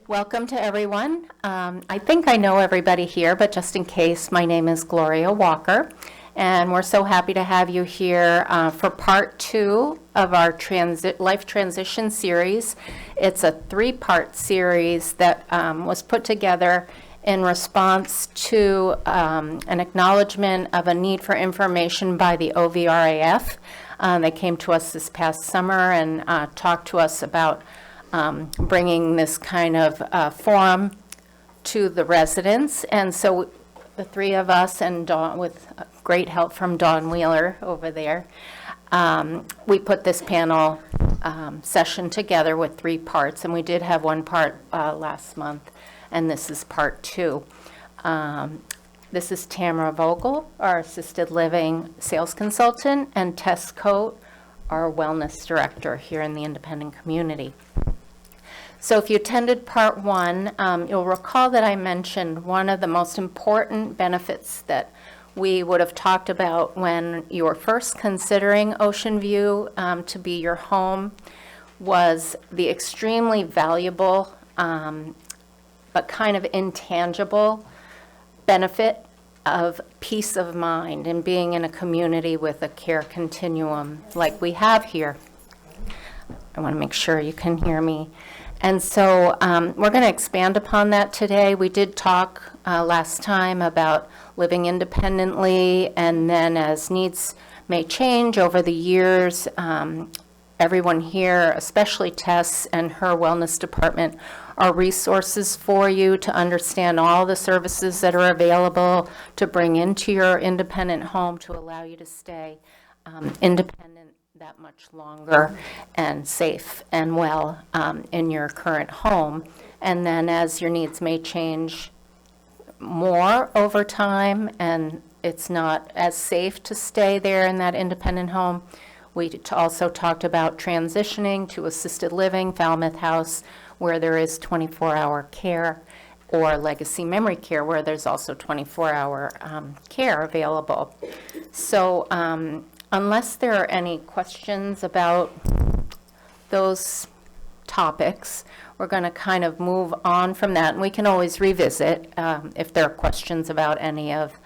Welcome to everyone. I think I know everybody here, but just in case, my name is Gloria Walker, and we're so happy to have you here for part 2 of our life transition series. It's a 3-part series that was put together in response to an acknowledgement of a need for information by the OVRAF. They came to us this past summer and talked to us about bringing this kind of forum to the residents. And so the 3 of us, and Dawn, with great help from Dawn Wheeler over there, we put this panel session together with 3 parts, and we did have 1 part last month, and this is part 2. This is Tamara Vogel, our assisted living sales consultant, and Tess Coate, our wellness director here in the independent community. So if you attended part 1, you'll recall that I mentioned one of the most important benefits that we would have talked about when you were first considering OceanView to be your home was the extremely valuable but kind of intangible benefit of peace of mind and being in a community with a care continuum like we have here. I want to make sure you can hear me. And so we're going to expand upon that today. We did talk last time about living independently, and then as needs may change over the years, everyone here, especially Tess and her wellness department, are resources for you to understand all the services that are available to bring into your independent home to allow you to stay independent that much longer and safe and well in your current home. And then as your needs may change more over time and it's not as safe to stay there in that independent home, we also talked about transitioning to assisted living, Falmouth House, where there is 24-hour care, or legacy memory care, where there's also 24-hour care available. So unless there are any questions about those topics, we're going to kind of move on from that. And we can always revisit if there are questions about any of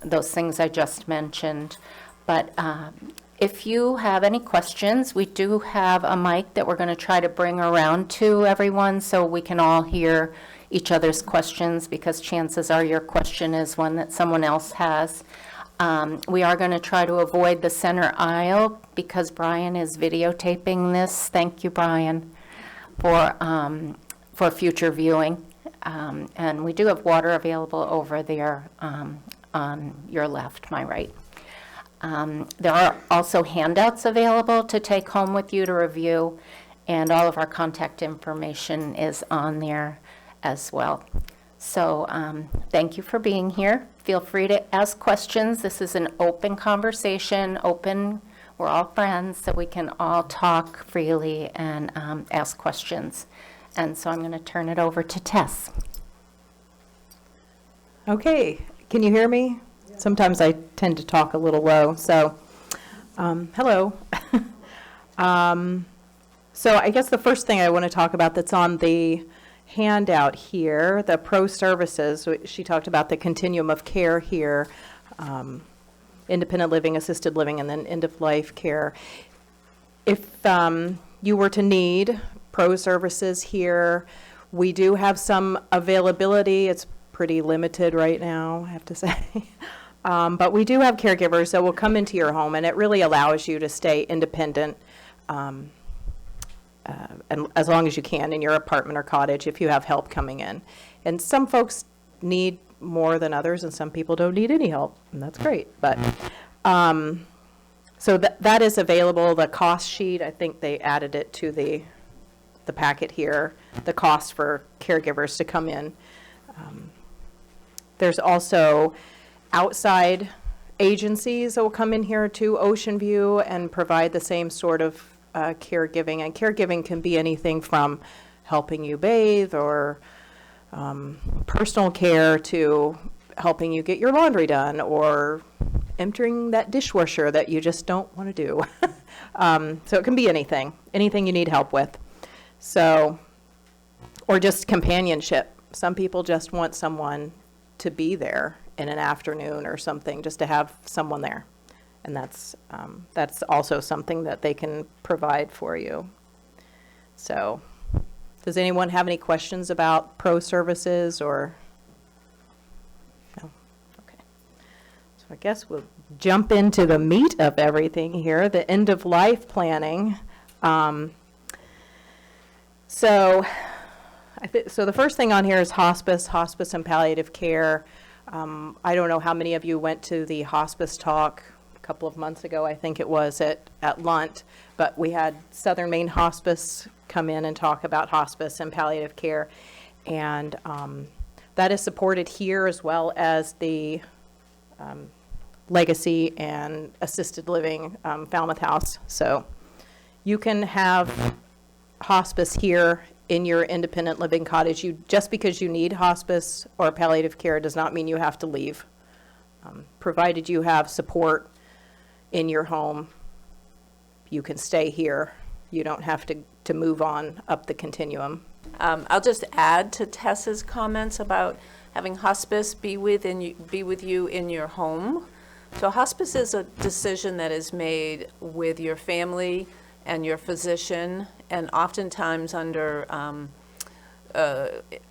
those things I just mentioned. But if you have any questions, we do have a mic that we're going to try to bring around to everyone so we can all hear each other's questions, because chances are your question is one that someone else has. We are going to try to avoid the center aisle because Brian is videotaping this. Thank you, Brian, for future viewing. And we do have water available over there on your left, my right. There are also handouts available to take home with you to review, and all of our contact information is on there as well. So thank you for being here. Feel free to ask questions. This is an open conversation, we're all friends, so we can all talk freely and ask questions. And so I'm going to turn it over to Tess. Okay, can you hear me? Sometimes I tend to talk a little low, so hello. So I guess the first thing I want to talk about that's on the handout here, the pro services. She talked about the continuum of care here, independent living, assisted living, and then end-of-life care. If you were to need pro services here, we do have some availability. It's pretty limited right now, I have to say. But we do have caregivers that will come into your home, and it really allows you to stay independent and as long as you can in your apartment or cottage if you have help coming in. And some folks need more than others, and some people don't need any help, and that's great. But so that is available. The cost sheet, I think they added it to the packet here, the cost for caregivers to come in. There's also outside agencies that will come in here to OceanView and provide the same sort of caregiving. And caregiving can be anything from helping you bathe or personal care to helping you get your laundry done or emptying that dishwasher that you just don't want to do. So it can be anything you need help with. So or just companionship. Some people just want someone to be there in an afternoon or something, just to have someone there. And that's also something that they can provide for you. So, does anyone have any questions about pro services or? No? Okay. So I guess we'll jump into the meat of everything here, the end of life planning. So the first thing on here is hospice and palliative care. I don't know how many of you went to the hospice talk a couple of months ago, I think it was, at Lunt, but we had Southern Maine Hospice come in and talk about hospice and palliative care, and that is supported here as well as the Legacy and Assisted Living Falmouth House. So you can have hospice here in your independent living cottage. Just because you need hospice or palliative care does not mean you have to leave. Provided you have support in your home, you can stay here. You don't have to move on up the continuum. I'll just add to Tess's comments about having hospice be with you in your home. So hospice is a decision that is made with your family and your physician, and oftentimes under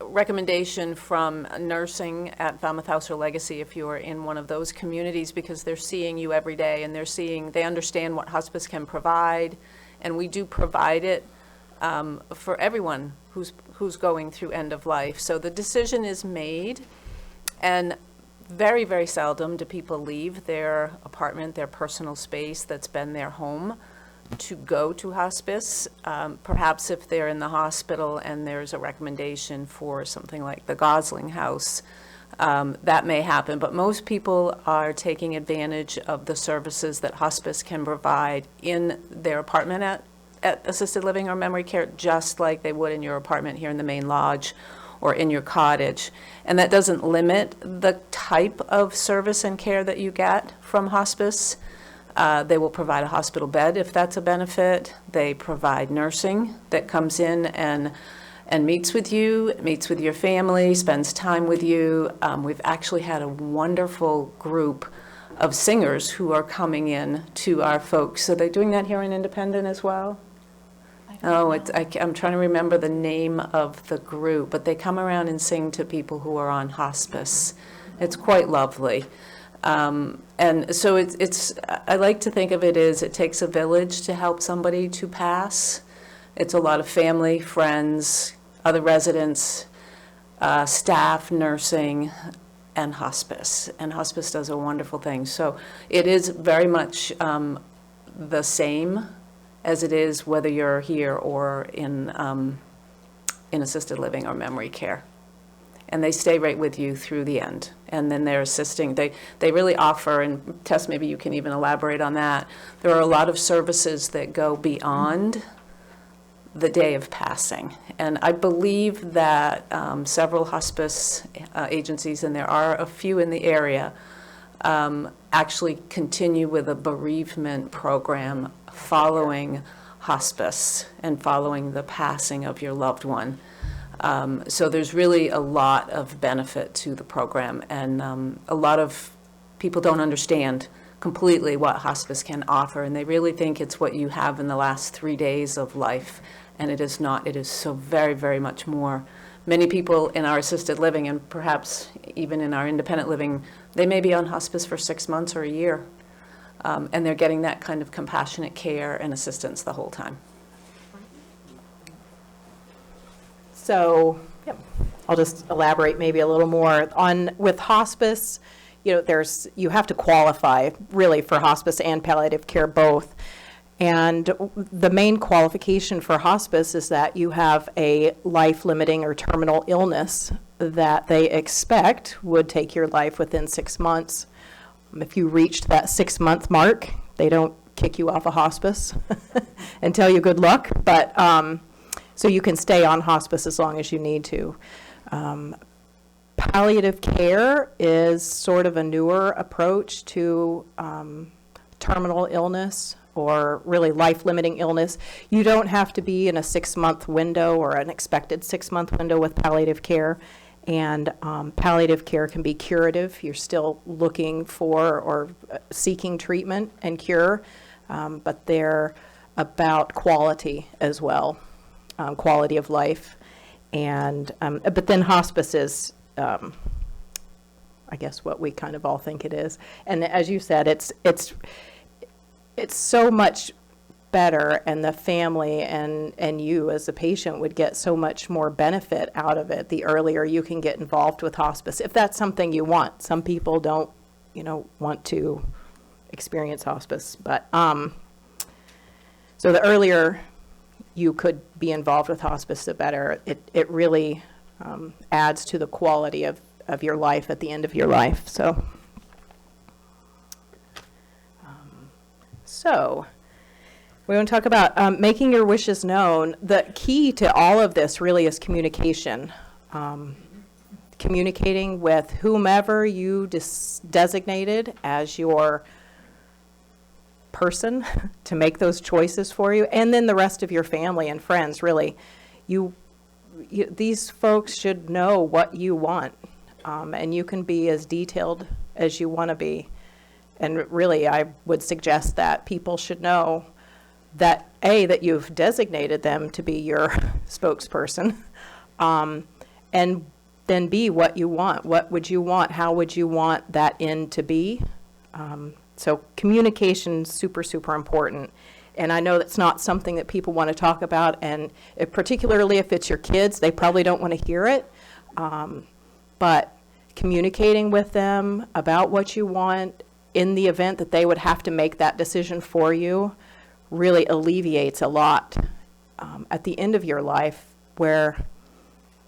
recommendation from nursing at Falmouth House or Legacy if you are in one of those communities, because they're seeing you every day and they understand what hospice can provide, and we do provide it for everyone who's going through end of life. So the decision is made, and very, very seldom do people leave their apartment, their personal space that's been their home, to go to hospice. Perhaps if they're in the hospital and there's a recommendation for something like the Gosling House, that may happen. But most people are taking advantage of the services that hospice can provide in their apartment at assisted living or memory care, just like they would in your apartment here in the main lodge or in your cottage. And that doesn't limit the type of service and care that you get from hospice. They will provide a hospital bed if that's a benefit. They provide nursing that comes in and meets with you, meets with your family, spends time with you. We've actually had a wonderful group of singers who are coming in to our folks. So they're doing that here in Independent as well? Oh, I'm trying to remember the name of the group, but they come around and sing to people who are on hospice. It's quite lovely. And so I like to think of it as it takes a village to help somebody to pass. It's a lot of family, friends, other residents, staff, nursing, and hospice. And hospice does a wonderful thing. So it is very much the same as it is whether you're here or in assisted living or memory care. And they stay right with you through the end. And then they're assisting. They really offer, and Tess, maybe you can even elaborate on that. There are a lot of services that go beyond the day of passing. And I believe that several hospice agencies, and there are a few in the area, actually continue with a bereavement program following hospice and following the passing of your loved one. So there's really a lot of benefit to the program, and a lot of people don't understand completely what hospice can offer, and they really think it's what you have in the last 3 days of life, and it is not. It is so very, very much more. Many people in our assisted living, and perhaps even in our independent living, they may be on hospice for 6 months or a year, and they're getting that kind of compassionate care and assistance the whole time. So, I'll just elaborate maybe a little more with hospice. You have to qualify really for hospice and palliative care both. And the main qualification for hospice is that you have a life-limiting or terminal illness that they expect would take your life within 6 months. If you reached that 6-month mark, they don't kick you off of hospice and tell you good luck, but so you can stay on hospice as long as you need to. Palliative care is sort of a newer approach to terminal illness. or really life-limiting illness, you don't have to be in a 6-month window or an expected 6-month window with palliative care. And palliative care can be curative. You're still looking for or seeking treatment and cure, but they're about quality as well, quality of life. And but then hospice is, I guess, what we kind of all think it is. And as you said, it's so much better, and the family and you as a patient would get so much more benefit out of it the earlier you can get involved with hospice, if that's something you want. Some people don't, want to experience hospice, but so the earlier you could be involved with hospice, the better. It really adds to the quality of your life at the end of your life. So we want to talk about making your wishes known. The key to all of this really is communication. Communicating with whomever you designated as your person to make those choices for you, and then the rest of your family and friends, really. These folks should know what you want, and you can be as detailed as you want to be. And really, I would suggest that people should know that, A, that you've designated them to be your spokesperson, and then B, what you want. What would you want? How would you want that end to be? So communication is super, super important. And I know that's not something that people want to talk about, and particularly if it's your kids, they probably don't want to hear it. But communicating with them about what you want in the event that they would have to make that decision for you really alleviates a lot at the end of your life, where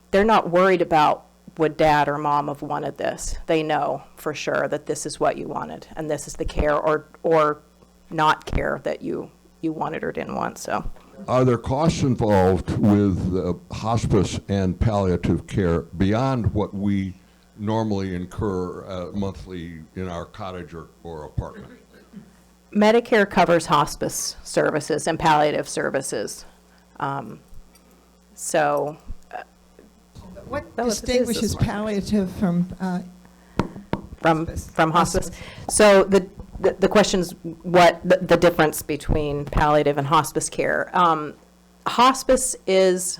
they're not worried about would dad or mom have wanted this. They know for sure that this is what you wanted, and this is the care or not care that you wanted or didn't want. So, are there costs involved with hospice and palliative care beyond what we normally incur monthly in our cottage or apartment? Medicare covers hospice services and palliative services. What That was- distinguishes palliative from from hospice. So the question's what the difference between palliative and hospice care. Hospice is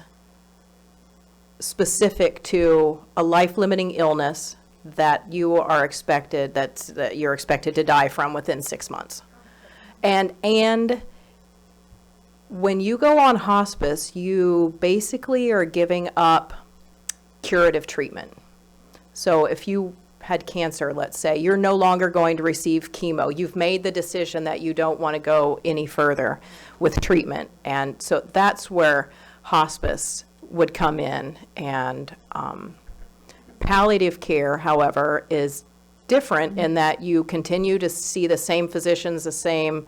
specific to a life-limiting illness that you're expected to die from within 6 months. And when you go on hospice, you basically are giving up curative treatment. So if you had cancer, let's say, you're no longer going to receive chemo. You've made the decision that you don't want to go any further with treatment. And so that's where hospice would come in. And palliative care, however, is different in that you continue to see the same physicians, the same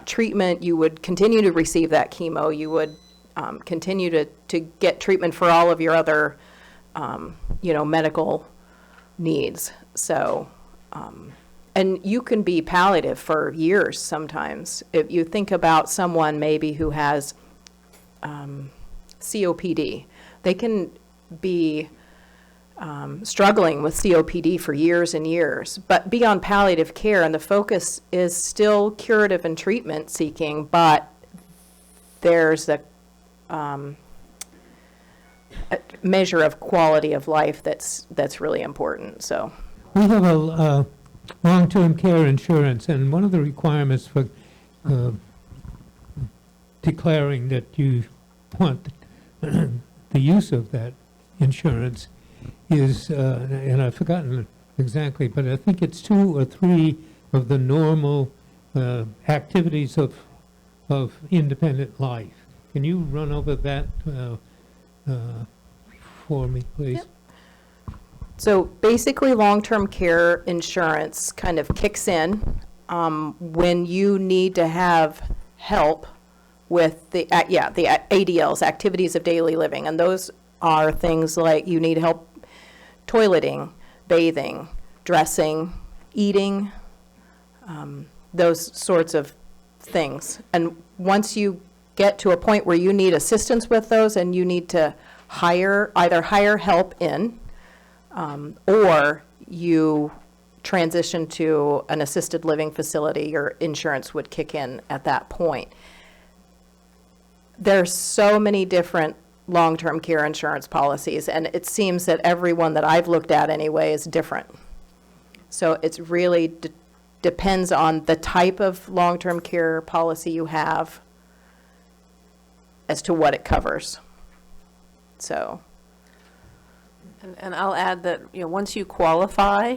treatment. You would continue to receive that chemo. You would continue to get treatment for all of your other medical needs. So, and you can be palliative for years sometimes. If you think about someone maybe who has COPD, they can be struggling with COPD for years and years, but be on palliative care, and the focus is still curative and treatment seeking, but there's a measure of quality of life that's really important. So we have a long-term care insurance, and one of the requirements for declaring that you want the use of that insurance is, and I've forgotten exactly, but I think it's 2 or 3 of the normal activities of independent life. Can you run over that for me, please? Yep. So basically, long-term care insurance kind of kicks in when you need to have help with the ADLs, activities of daily living, and those are things like you need help toileting, bathing, dressing, eating, those sorts of things. And once you get to a point where you need assistance with those and you need to either hire help in, or you transition to an assisted living facility, your insurance would kick in at that point. There's so many different long-term care insurance policies, and it seems that every one that I've looked at anyway is different. So it's really depends on the type of long-term care policy you have as to what it covers. So. And I'll add that, once you qualify,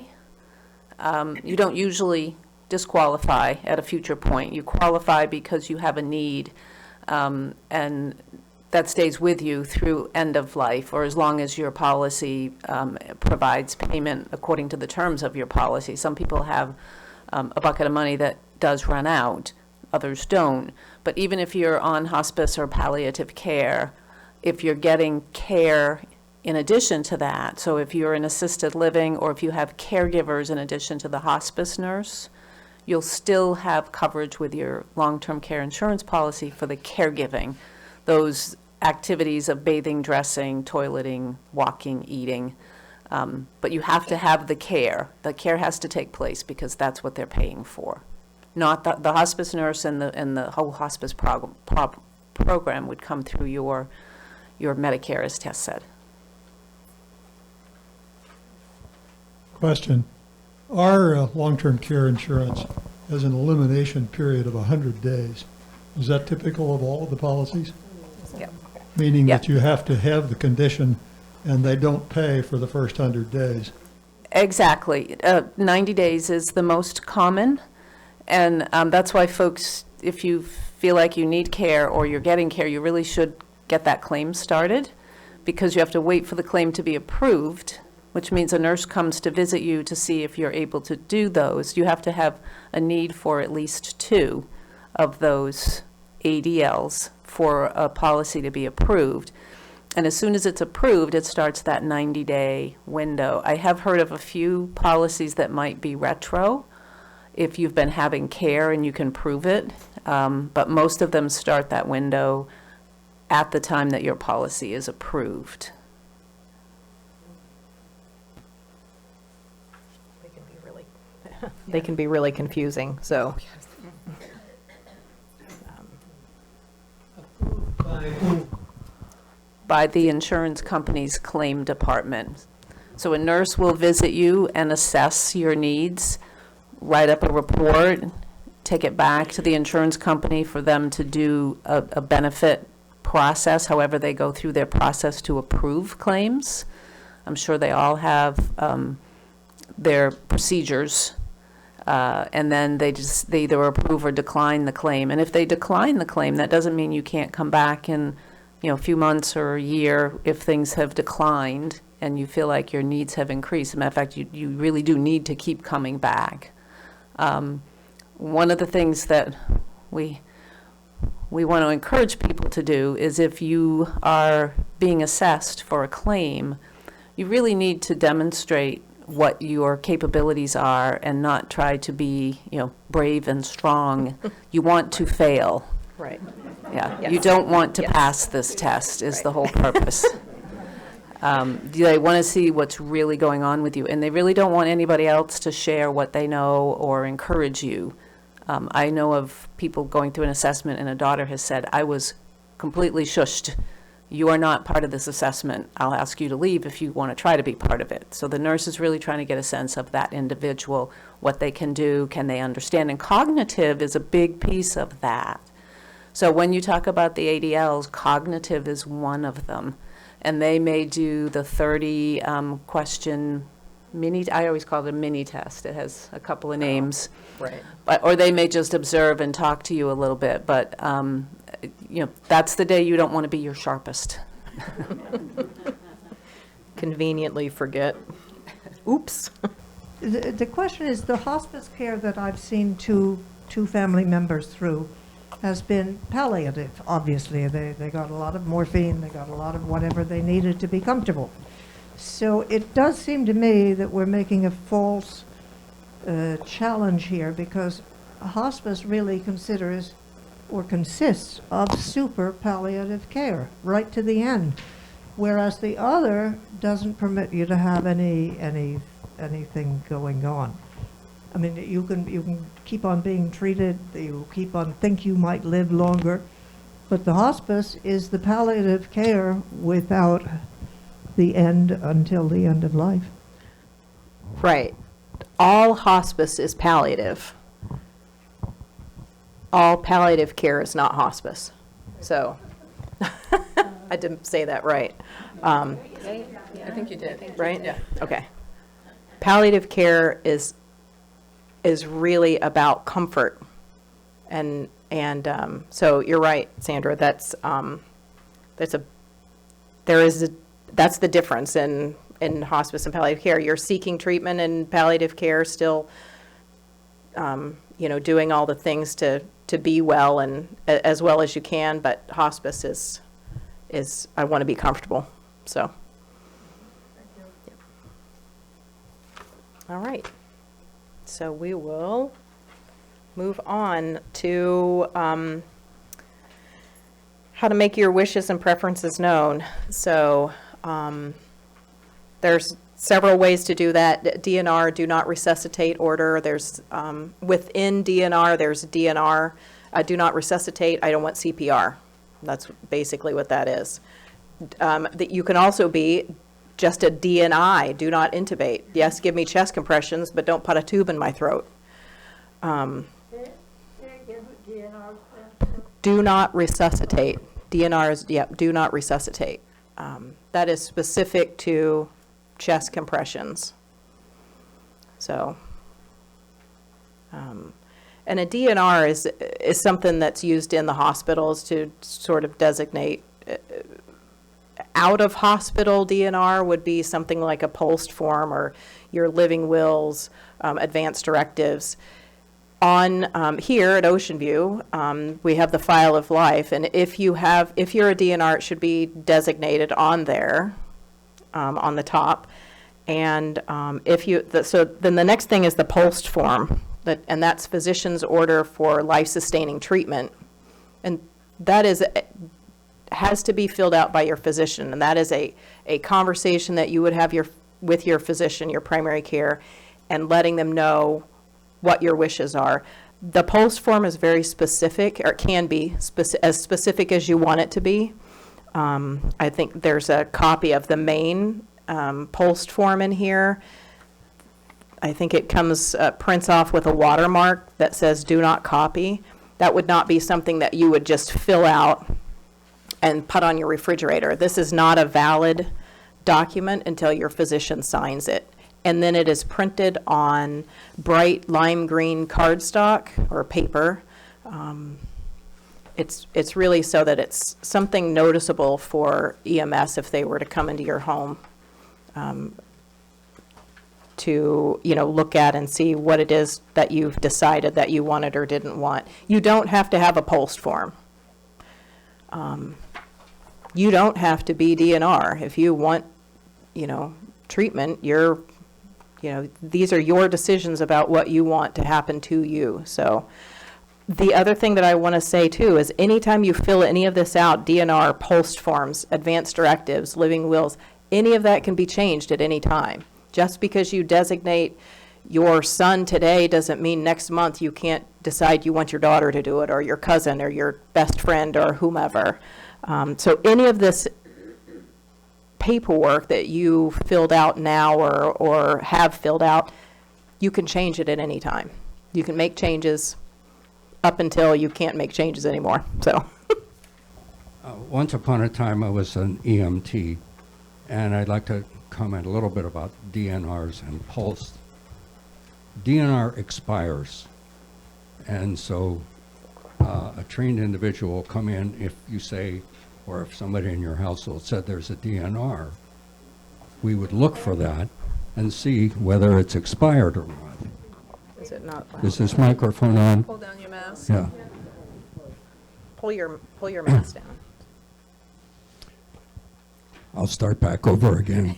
you don't usually disqualify at a future point. You qualify because you have a need, and that stays with you through end of life, or as long as your policy provides payment according to the terms of your policy. Some people have a bucket of money that does run out, others don't. But even if you're on hospice or palliative care, if you're getting care in addition to that, so if you're in assisted living or if you have caregivers in addition to the hospice nurse, you'll still have coverage with your long-term care insurance policy for the caregiving, those activities of bathing, dressing, toileting, walking, eating. But you have to have the care. The care has to take place because that's what they're paying for. Not the hospice nurse and the whole hospice program would come through your Medicare, as Tess said. Question. Our long-term care insurance has an elimination period of 100 days. Is that typical of all of the policies? Yep. Meaning Yep. that you have to have the condition and they don't pay for the first 100 days? Exactly. 90 days is the most common, and that's why folks, if you feel like you need care or you're getting care, you really should get that claim started, because you have to wait for the claim to be approved, which means a nurse comes to visit you to see if you're able to do those. You have to have a need for at least 2 of those ADLs for a policy to be approved. And as soon as it's approved, it starts that 90-day window. I have heard of a few policies that might be retro if you've been having care and you can prove it, but most of them start that window at the time that your policy is approved. They can be really confusing, so. By the insurance company's claim department. So a nurse will visit you and assess your needs, write up a report, take it back to the insurance company for them to do a benefit process, however they go through their process to approve claims. I'm sure they all have their procedures, and then they either approve or decline the claim. And if they decline the claim, that doesn't mean you can't come back in a few months or a year if things have declined and you feel like your needs have increased. As a matter of fact, you really do need to keep coming back. One of the things that we want to encourage people to do is, if you are being assessed for a claim, you really need to demonstrate what your capabilities are and not try to be, brave and strong. You want to fail. Right. Yeah, Yes. you don't want to Yes. pass this test is the Right. whole purpose. They want to see what's really going on with you, and they really don't want anybody else to share what they know or encourage you. I know of people going through an assessment, and a daughter has said, I was completely shushed. You are not part of this assessment. I'll ask you to leave if you want to try to be part of it. So the nurse is really trying to get a sense of that individual, what they can do, can they understand? And cognitive is a big piece of that. So when you talk about the ADLs, cognitive is one of them. And they may do the 30 question mini, I always call it a mini test. It has a couple of names. Right. Or they may just observe and talk to you a little bit. But, that's the day you don't want to be your sharpest. Conveniently forget. Oops. The question is, the hospice care that I've seen two family members through has been palliative, obviously. They got a lot of morphine, they got a lot of whatever they needed to be comfortable. So it does seem to me that we're making a false challenge here, because hospice really considers or consists of super palliative care right to the end, whereas the other doesn't permit you to have anything going on. I mean, you can keep on being treated, you keep on think you might live longer, but the hospice is the palliative care without the end until the end of life. Right. All hospice is palliative. All palliative care is not hospice. So, I didn't say that right. I think you did. Right? Yeah. Okay. Palliative care is really about comfort. And so you're right, Sandra, that's the difference in hospice and palliative care. You're seeking treatment in palliative care, still, doing all the things to be well and as well as you can, but hospice is I want to be comfortable, so. Yep. All right. So we will move on to how to make your wishes and preferences known. So there's several ways to do that. DNR, do not resuscitate order. There's within DNR, there's DNR, do not resuscitate, I don't want CPR. That's basically what that is. That you can also be just a DNI, do not intubate. Yes, give me chest compressions, but don't put a tube in my throat. Do not resuscitate. DNR is, do not resuscitate. That is specific to chest compressions. So, and a DNR is something that's used in the hospitals to sort of designate. Out of hospital DNR would be something like a post form or your living wills, advanced directives. On here at OceanView, we have the file of life, and if you're a DNR, it should be designated on there, on the top. And so then the next thing is the post form, and that's physician's order for life-sustaining treatment, and that has to be filled out by your physician, and that is a conversation that you would have with your physician, your primary care, and letting them know what your wishes are. The post form is very specific, or it can be as specific as you want it to be. I think there's a copy of the Maine post form in here. I think it comes, prints off with a watermark that says do not copy. That would not be something that you would just fill out and put on your refrigerator. This is not a valid document until your physician signs it. And then it is printed on bright lime green cardstock or paper. It's really so that it's something noticeable for EMS if they were to come into your home to look at and see what it is that you've decided that you wanted or didn't want. You don't have to have a post form. You don't have to be DNR. If you want, treatment, these are your decisions about what you want to happen to you. So the other thing that I want to say too is anytime you fill any of this out, DNR, post forms, advanced directives, living wills, any of that can be changed at any time. Just because you designate your son today doesn't mean next month you can't decide you want your daughter to do it, or your cousin, or your best friend, or whomever. So any of this paperwork that you filled out now or have filled out, you can change it at any time. You can make changes up until you can't make changes anymore. So, once upon a time I was an EMT, and I'd like to comment a little bit about DNRs and Pulse. DNR expires, and so a trained individual will come in if you say, or if somebody in your household said there's a DNR, we would look for that and see whether it's expired or not. is it not? Is this microphone on? Pull down your mask. Yeah. Pull your mask down. I'll start back over again.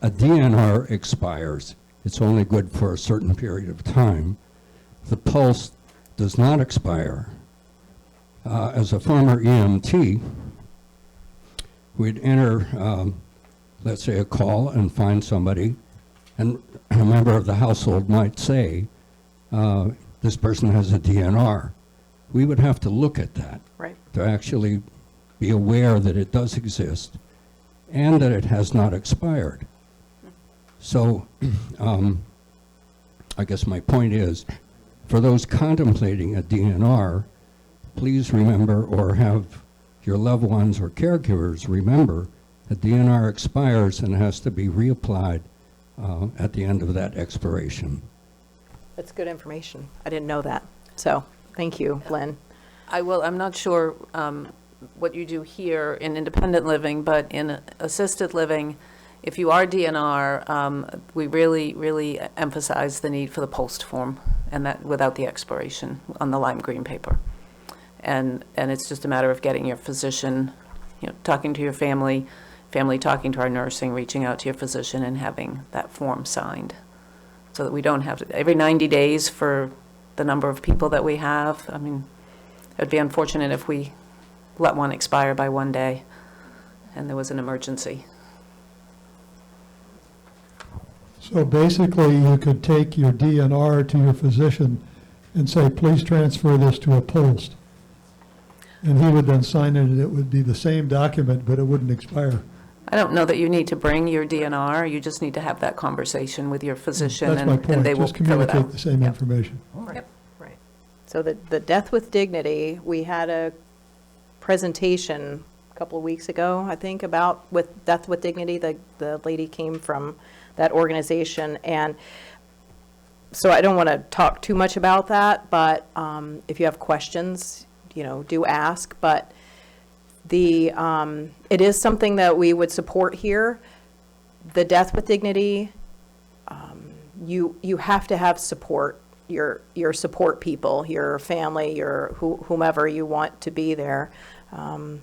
A DNR expires. It's only good for a certain period of time. the pulse does not expire. As a former EMT, we'd enter, let's say, a call and find somebody, and a member of the household might say, this person has a DNR. We would have to look at that Right. to actually be aware that it does exist and that it has not expired. So I guess my point is, for those contemplating a DNR, please remember, or have your loved ones or caregivers remember, that DNR expires and has to be reapplied at the end of that expiration. That's good information. I didn't know that. So, thank you, Lynn. I'm not sure what you do here in independent living, but in assisted living, if you are DNR, we really emphasize the need for the post form, and that without the expiration on the lime green paper. And it's just a matter of getting your physician, talking to your family talking to our nursing, reaching out to your physician and having that form signed, so that we don't have to, every 90 days for the number of people that we have. I mean, it would be unfortunate if we let one expire by one day and there was an emergency. So basically, you could take your DNR to your physician and say, please transfer this to a post. And he would then sign it, and it would be the same document, but it wouldn't expire. I don't know that you need to bring your DNR, you just need to have that conversation with your physician That's my and point, they will just fill it communicate out. the same Yep. information. Right. So the Death with Dignity, we had a presentation a couple of weeks ago, I think, about with Death with Dignity. The lady came from that organization, and so I don't want to talk too much about that, but if you have questions, do ask. But it is something that we would support here. The Death with Dignity, you have to have support, your support people, your family, your whomever you want to be there. The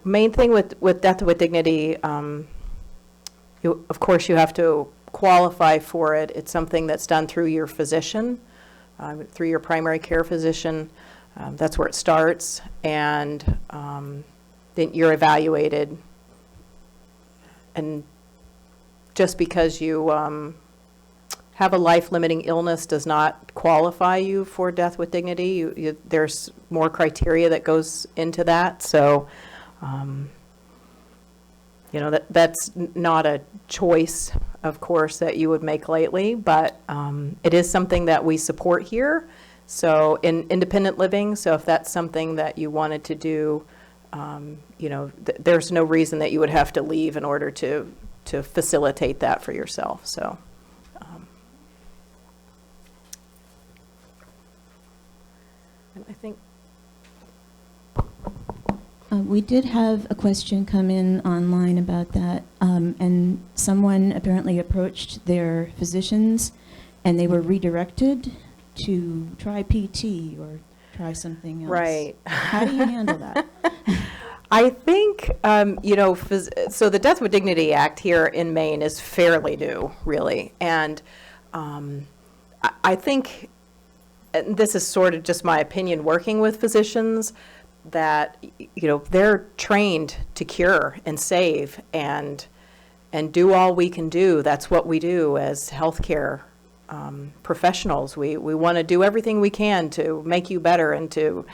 main thing with Death with Dignity, of course you have to qualify for it. It's something that's done through your physician, through your primary care physician. That's where it starts, and then you're evaluated. And just because you have a life-limiting illness does not qualify you for Death with Dignity. There's more criteria that goes into that. So, that's not a choice, of course, that you would make lightly, but it is something that we support here. So in independent living, so if that's something that you wanted to do, there's no reason that you would have to leave in order to facilitate that for yourself. So. And I think. We did have a question come in online about that, and someone apparently approached their physicians, and they were redirected to try PT or try something else. Right. How do you handle that? I think, so the Death with Dignity Act here in Maine is fairly new, really. And I think, and this is sort of just my opinion working with physicians, that, they're trained to cure and save and do all we can do. That's what we do as healthcare professionals. We want to do everything we can to make you better and to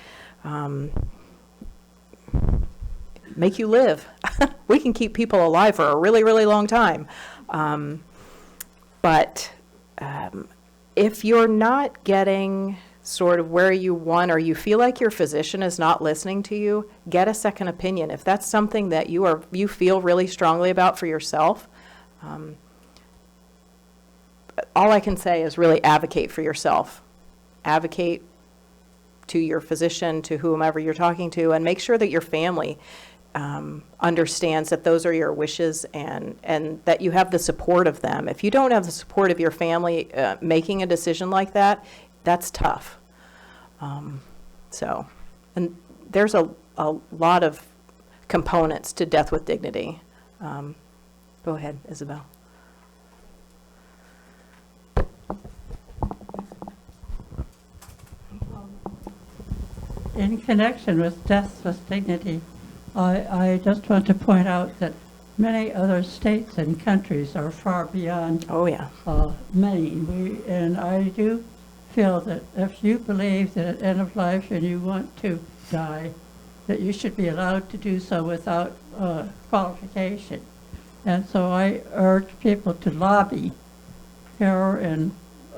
make you live. We can keep people alive for a really, really long time. But if you're not getting sort of where you want, or you feel like your physician is not listening to you, get a second opinion. If that's something that you feel really strongly about for yourself, all I can say is really advocate for yourself. Advocate to your physician, to whomever you're talking to, and make sure that your family understands that those are your wishes and that you have the support of them. If you don't have the support of your family making a decision like that, that's tough. And there's a lot of components to Death with Dignity. Go ahead, Isabel. in connection with death with dignity, I just want to point out that many other states and countries are far beyond Oh, yeah. Maine. And I do feel that if you believe that at end of life and you want to die, that you should be allowed to do so without qualification. And so I urge people to lobby here in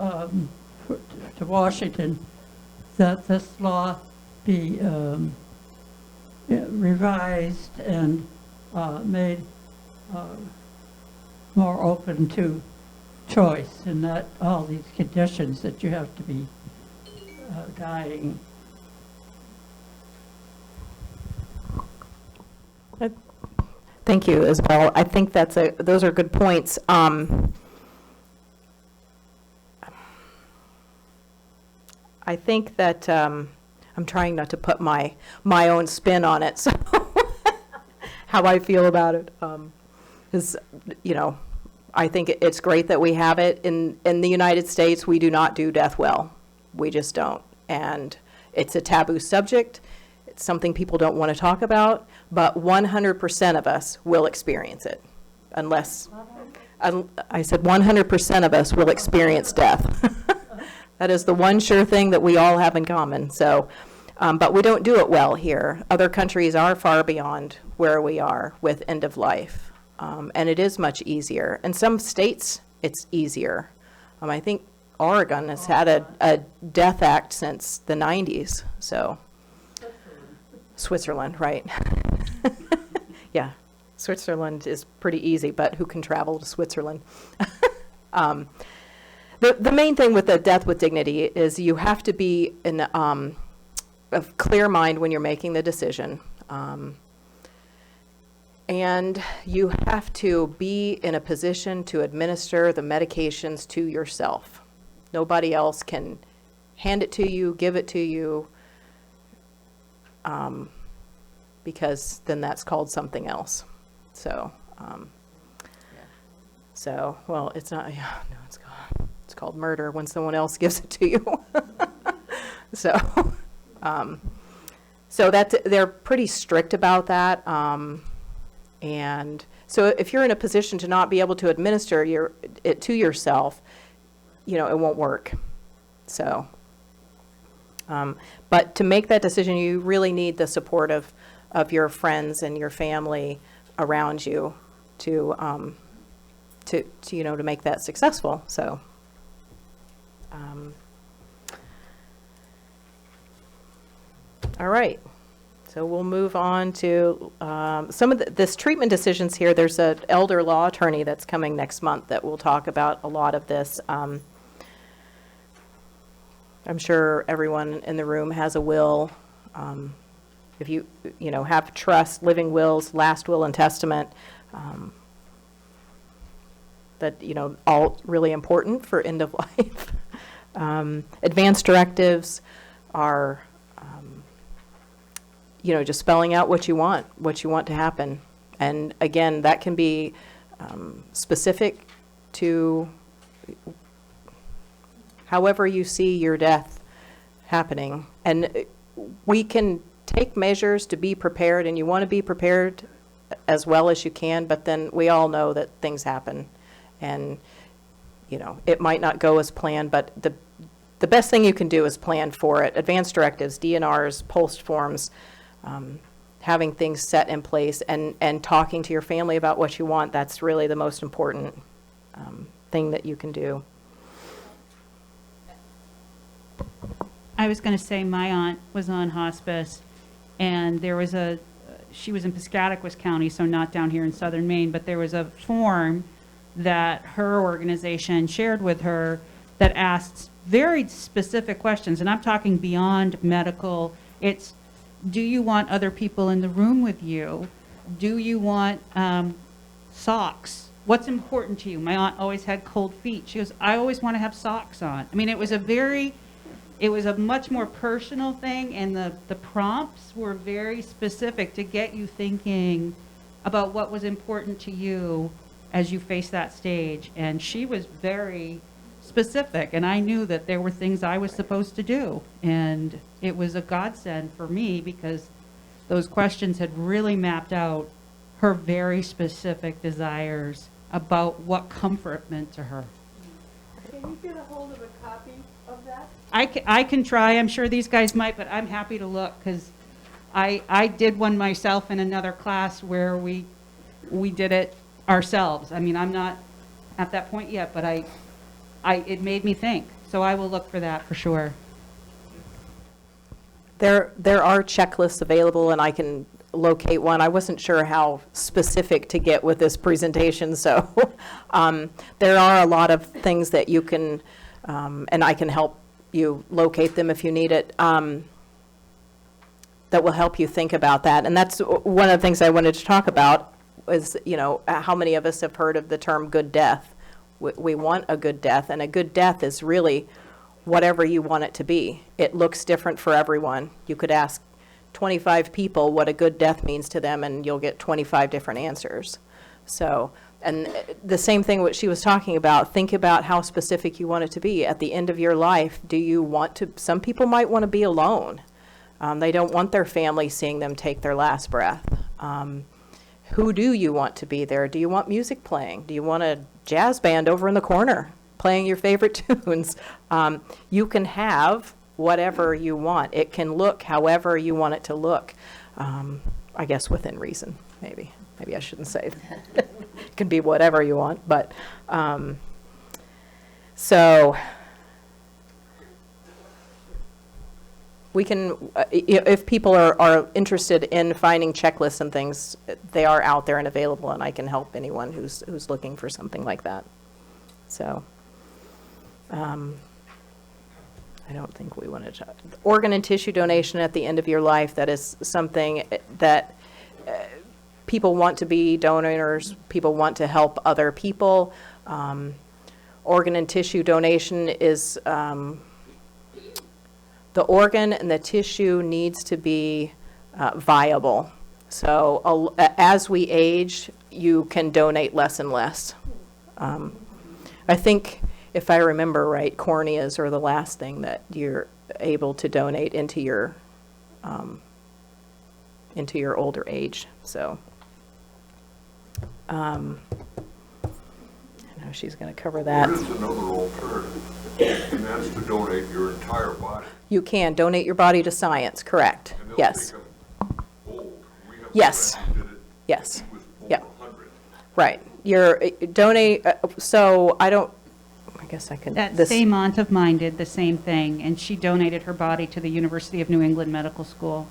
to Washington that this law be revised and made more open to choice, and not all these conditions that you have to be dying. Thank you, Isabel. I think those are good points. I think that I'm trying not to put my own spin on it, so how I feel about it is, I think it's great that we have it. In the United States, we do not do death well. We just don't. And it's a taboo subject. It's something people don't want to talk about, but 100% of us will experience it. Unless, I said 100% of us will experience death. That is the one sure thing that we all have in common. So, but we don't do it well here. Other countries are far beyond where we are with end of life. And it is much easier. In some states, it's easier. I think Oregon has had a death act since the 90s, so. Switzerland, right. Yeah, Switzerland is pretty easy, but who can travel to Switzerland? The main thing with the death with dignity is you have to be in a clear mind when you're making the decision. And you have to be in a position to administer the medications to yourself. Nobody else can hand it to you, give it to you, because then that's called something else. So, well, it's not, yeah, no, it's called murder when someone else gives it to you. So they're pretty strict about that. And so if you're in a position to not be able to administer it to yourself, it won't work. So, but to make that decision, you really need the support of your friends and your family around you to make that successful. So, all right. So we'll move on to some of this treatment decisions here. There's an elder law attorney that's coming next month that will talk about a lot of this. I'm sure everyone in the room has a will. If you have trust, living wills, last will and testament, that all really important for end of life. Advanced directives are just spelling out what you want to happen. And again, that can be specific to however you see your death happening. And we can take measures to be prepared, and you want to be prepared as well as you can, but then we all know that things happen. And, it might not go as planned, but the best thing you can do is plan for it. Advanced directives, DNRs, post forms, having things set in place and talking to your family about what you want, that's really the most important thing that you can do. I was going to say my aunt was on hospice, and she was in Piscataquis County, so not down here in southern Maine, but there was a form that her organization shared with her that asks very specific questions, and I'm talking beyond medical. It's, do you want other people in the room with you? Do you want socks? What's important to you? My aunt always had cold feet. She goes, I always want to have socks on. I mean, it was a much more personal thing, and the prompts were very specific to get you thinking about what was important to you as you face that stage. And she was very specific, and I knew that there were things I was supposed to do. And it was a godsend for me because those questions had really mapped out her very specific desires about what comfort meant to her. Can you get a hold of a copy of that? I can try, I'm sure these guys might, but I'm happy to look, because I did one myself in another class where we did it ourselves. I mean, I'm not at that point yet, but it made me think, so I will look for that for sure. There are checklists available, and I can locate one. I wasn't sure how specific to get with this presentation, so there are a lot of things that you can, and I can help you locate them if you need it, that will help you think about that. And that's one of the things I wanted to talk about is, you know, how many of us have heard of the term good death? We want a good death, and a good death is really whatever you want it to be. It looks different for everyone. You could ask 25 people what a good death means to them, and you'll get 25 different answers. So, and the same thing what she was talking about, think about how specific you want it to be. At the end of your life, do you want to, some people might want to be alone. They don't want their family seeing them take their last breath. Who do you want to be there? Do you want music playing? Do you want a jazz band over in the corner playing your favorite tunes? You can have whatever you want. It can look however you want it to look. I guess within reason, maybe. Maybe I shouldn't say that. It can be whatever you want, but so we can, if people are interested in finding checklists and things, they are out there and available, and I can help anyone who's looking for something like that. So I don't think we want to. Organ and tissue donation at the end of your life, that is something that people want to be donors, people want to help other people. Organ and tissue donation is, the organ and the tissue needs to be viable. So as we age, you can donate less and less. I think, if I remember right, corneas are the last thing that you're able to donate into your older age. So I know she's going to cover that. There is another alternative, and that's to donate your entire body. You can donate your body to science, correct? And they'll Yes. take 'em old. We have a Yes. friend who did it. Yes. He was over Yep. 100. Right. You're donate. So I don't. I guess I can. That same aunt of mine did the same thing, and she donated her body to the University of New England Medical School.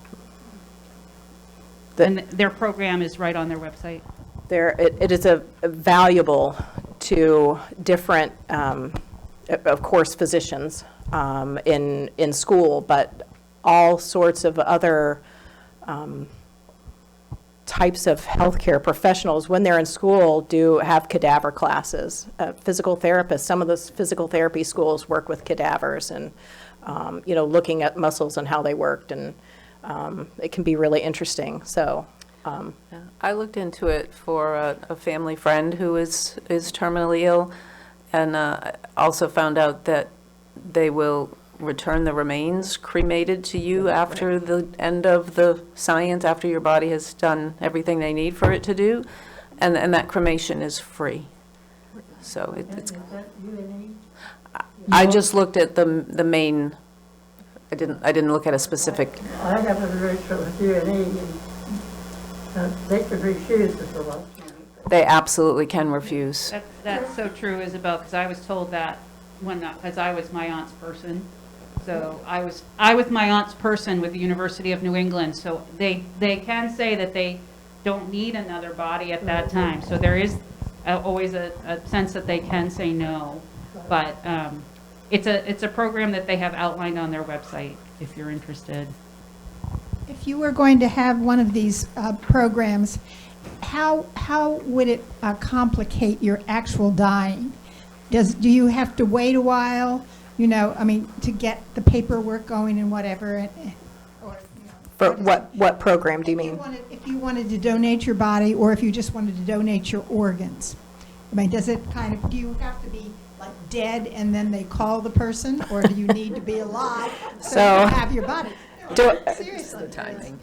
And their program is right on their website. It is a valuable to different, of course, physicians in school, but all sorts of other types of healthcare professionals, when they're in school, do have cadaver classes. Physical therapists, some of the physical therapy schools work with cadavers and, looking at muscles and how they worked, and it can be really interesting. So. I looked into it for a family friend who is terminally ill, and also found out that they will return the remains cremated to you after the end of the science, after your body has done everything they need for it to do, and that cremation is free. So it's. I just looked at the main. I didn't look at a specific. I have a relationship with UNE, and they could refuse it for us. They absolutely can refuse. That's so true, Isabel, because I was told that because I was my aunt's person. So I was my aunt's person with the University of New England. So they can say that they don't need another body at that time. So there is always a sense that they can say no. But it's a program that they have outlined on their website if you're interested. If you were going to have one of these programs, how would it complicate your actual dying? Do you have to wait a while, to get the paperwork going and whatever? For what program do you mean? If you wanted to donate your body, or if you just wanted to donate your organs, does it do you have to be like dead and then they call the person, or do you need to be alive so So- you can have your body? Seriously. Timing.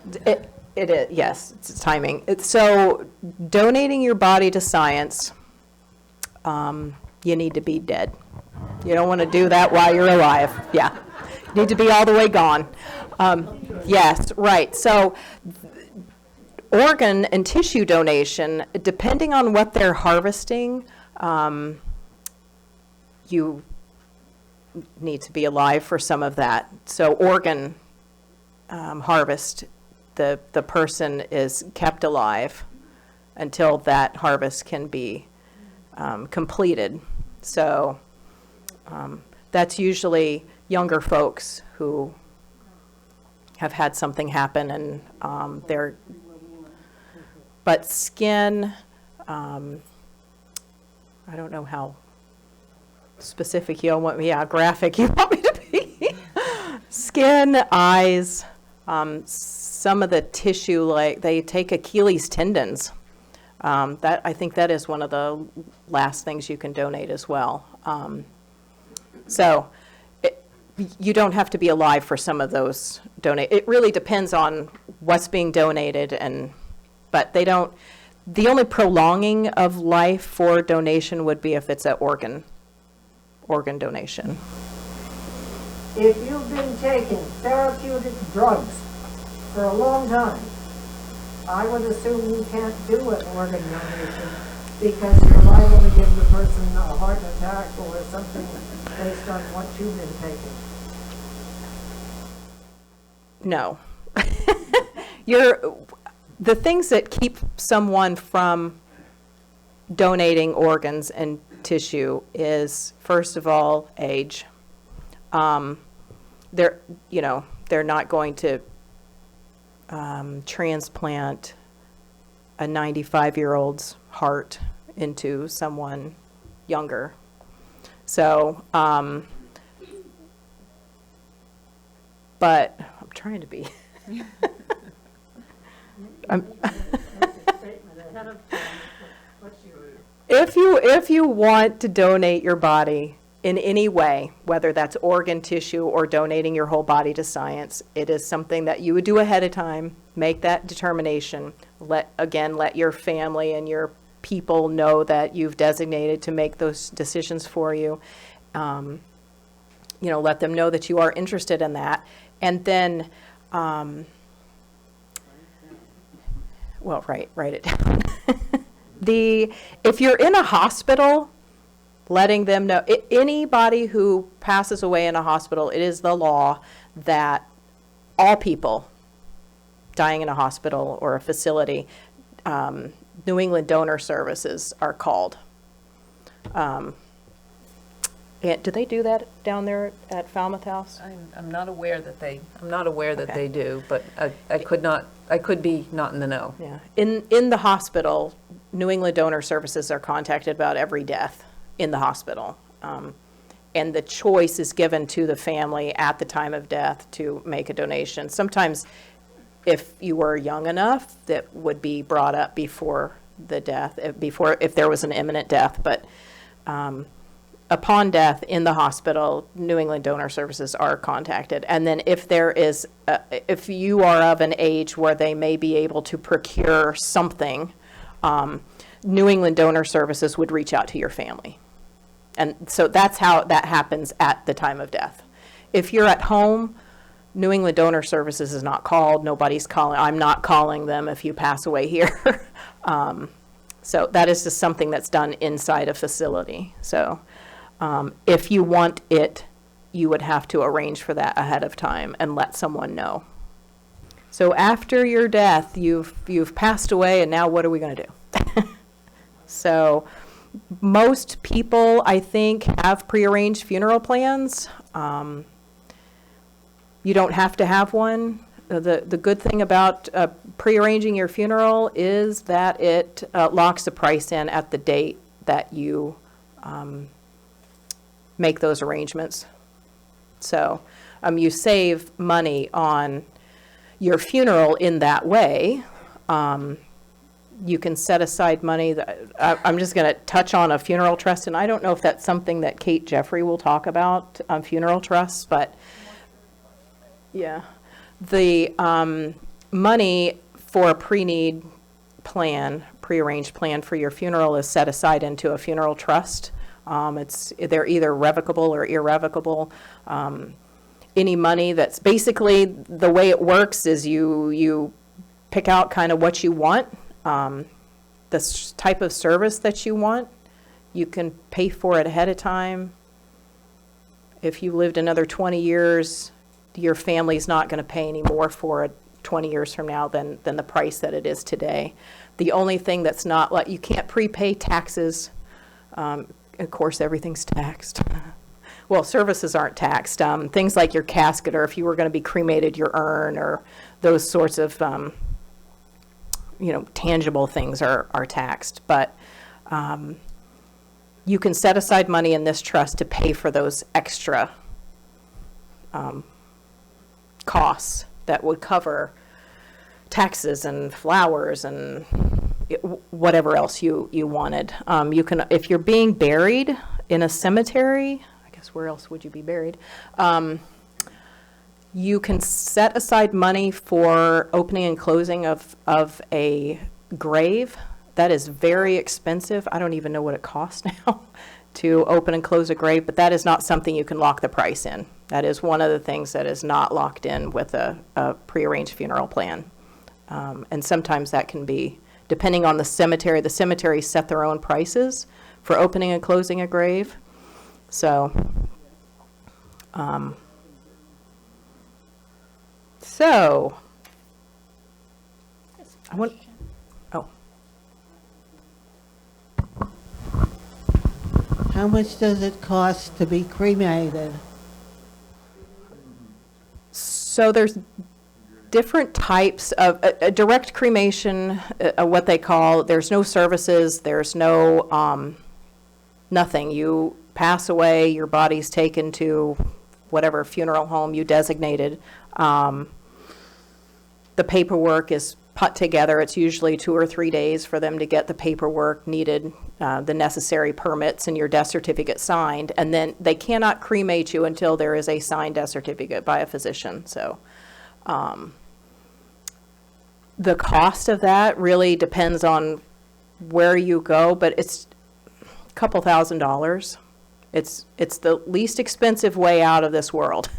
It is, yes, it's timing. So donating your body to science, you need to be dead. You don't want to do that while you're alive. Yeah. You need to be all the way gone. Yes, right. So organ and tissue donation, depending on what they're harvesting, you need to be alive for some of that. So organ harvest, the person is kept alive until that harvest can be completed. So that's usually younger folks who have had something happen and but skin, I don't know how specific you want me, graphic you want me to be. Skin, eyes, some of the tissue, like they take Achilles tendons. I think that is one of the last things you can donate as well. So you don't have to be alive for some of those donate. It really depends on what's being donated, but they don't. The only prolonging of life for donation would be if it's an organ donation. If you've been taking therapeutic drugs for a long time, I would assume you can't do an organ donation because you're liable to give the person a heart attack or something based on what you've been taking. No. The things that keep someone from donating organs and tissue is, first of all, age. They're not going to transplant a 95-year-old's heart into someone younger. So, but I'm trying to be. If you want to donate your body in any way, whether that's organ, tissue, or donating your whole body to science, it is something that you would do ahead of time, make that determination, let your family and your people know that you've designated to make those decisions for you. Let them know that you are interested in that. And then, write it down. If you're in a hospital, letting them know, anybody who passes away in a hospital, it is the law that all people dying in a hospital or a facility, New England Donor Services are called. Do they do that down there at Falmouth House? I'm not aware that they do, but I could be not in the know. Yeah. In the hospital, New England Donor Services are contacted about every death in the hospital. And the choice is given to the family at the time of death to make a donation. Sometimes if you were young enough, that would be brought up before the death, if there was an imminent death. But upon death in the hospital, New England Donor Services are contacted. And then if you are of an age where they may be able to procure something, New England Donor Services would reach out to your family. And so that's how that happens at the time of death. If you're at home, New England Donor Services is not called. Nobody's calling. I'm not calling them if you pass away here. So that is just something that's done inside a facility. So if you want it, you would have to arrange for that ahead of time and let someone know. So after your death, you've passed away, and now what are we going to do? So most people, I think, have prearranged funeral plans. You don't have to have one. The good thing about prearranging your funeral is that it locks the price in at the date that you make those arrangements. So you save money on your funeral in that way. You can set aside money. I'm just going to touch on a funeral trust, and I don't know if that's something that Kate Jeffrey will talk about, funeral trusts, but yeah. The money for a pre-need plan, prearranged plan for your funeral is set aside into a funeral trust. They're either revocable or irrevocable. Any money that's basically, the way it works is you pick out kind of what you want, the type of service that you want. You can pay for it ahead of time. If you lived another 20 years, your family's not going to pay any more for it 20 years from now than the price that it is today. The only thing that's not, like, you can't prepay taxes. Of course, everything's taxed. Well, services aren't taxed. Things like your casket, or if you were going to be cremated, your urn, or those sorts of, tangible things are taxed. But you can set aside money in this trust to pay for those extra costs that would cover taxes and flowers and whatever else you wanted. You can, if you're being buried in a cemetery, I guess where else would you be buried? You can set aside money for opening and closing of a grave. That is very expensive. I don't even know what it costs now to open and close a grave, but that is not something you can lock the price in. That is one of the things that is not locked in with a prearranged funeral plan. And sometimes that can be, depending on the cemeteries set their own prices for opening and closing a grave. So, I want, How much does it cost to be cremated? so there's different types of, a direct cremation, what they call, there's no services, there's no, nothing. You pass away, your body's taken to whatever funeral home you designated. The paperwork is put together. It's usually 2 or 3 days for them to get the paperwork needed, the necessary permits, and your death certificate signed. And then they cannot cremate you until there is a signed death certificate by a physician. So the cost of that really depends on where you go, but it's a couple $1,000s. It's the least expensive way out of this world.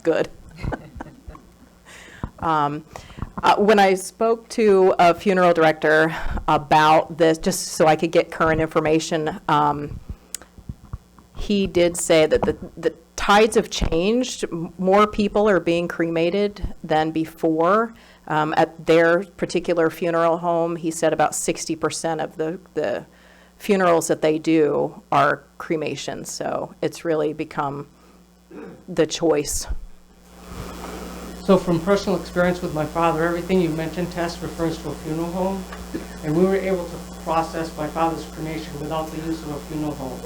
Good. When I spoke to a funeral director about this, just so I could get current information, he did say that the tides have changed. More people are being cremated than before. At their particular funeral home, he said about 60% of the funerals that they do are cremations. So it's really become the choice. So from personal experience with my father, everything you mentioned, Tess, refers to a funeral home. And we were able to process my father's cremation without the use of a funeral home.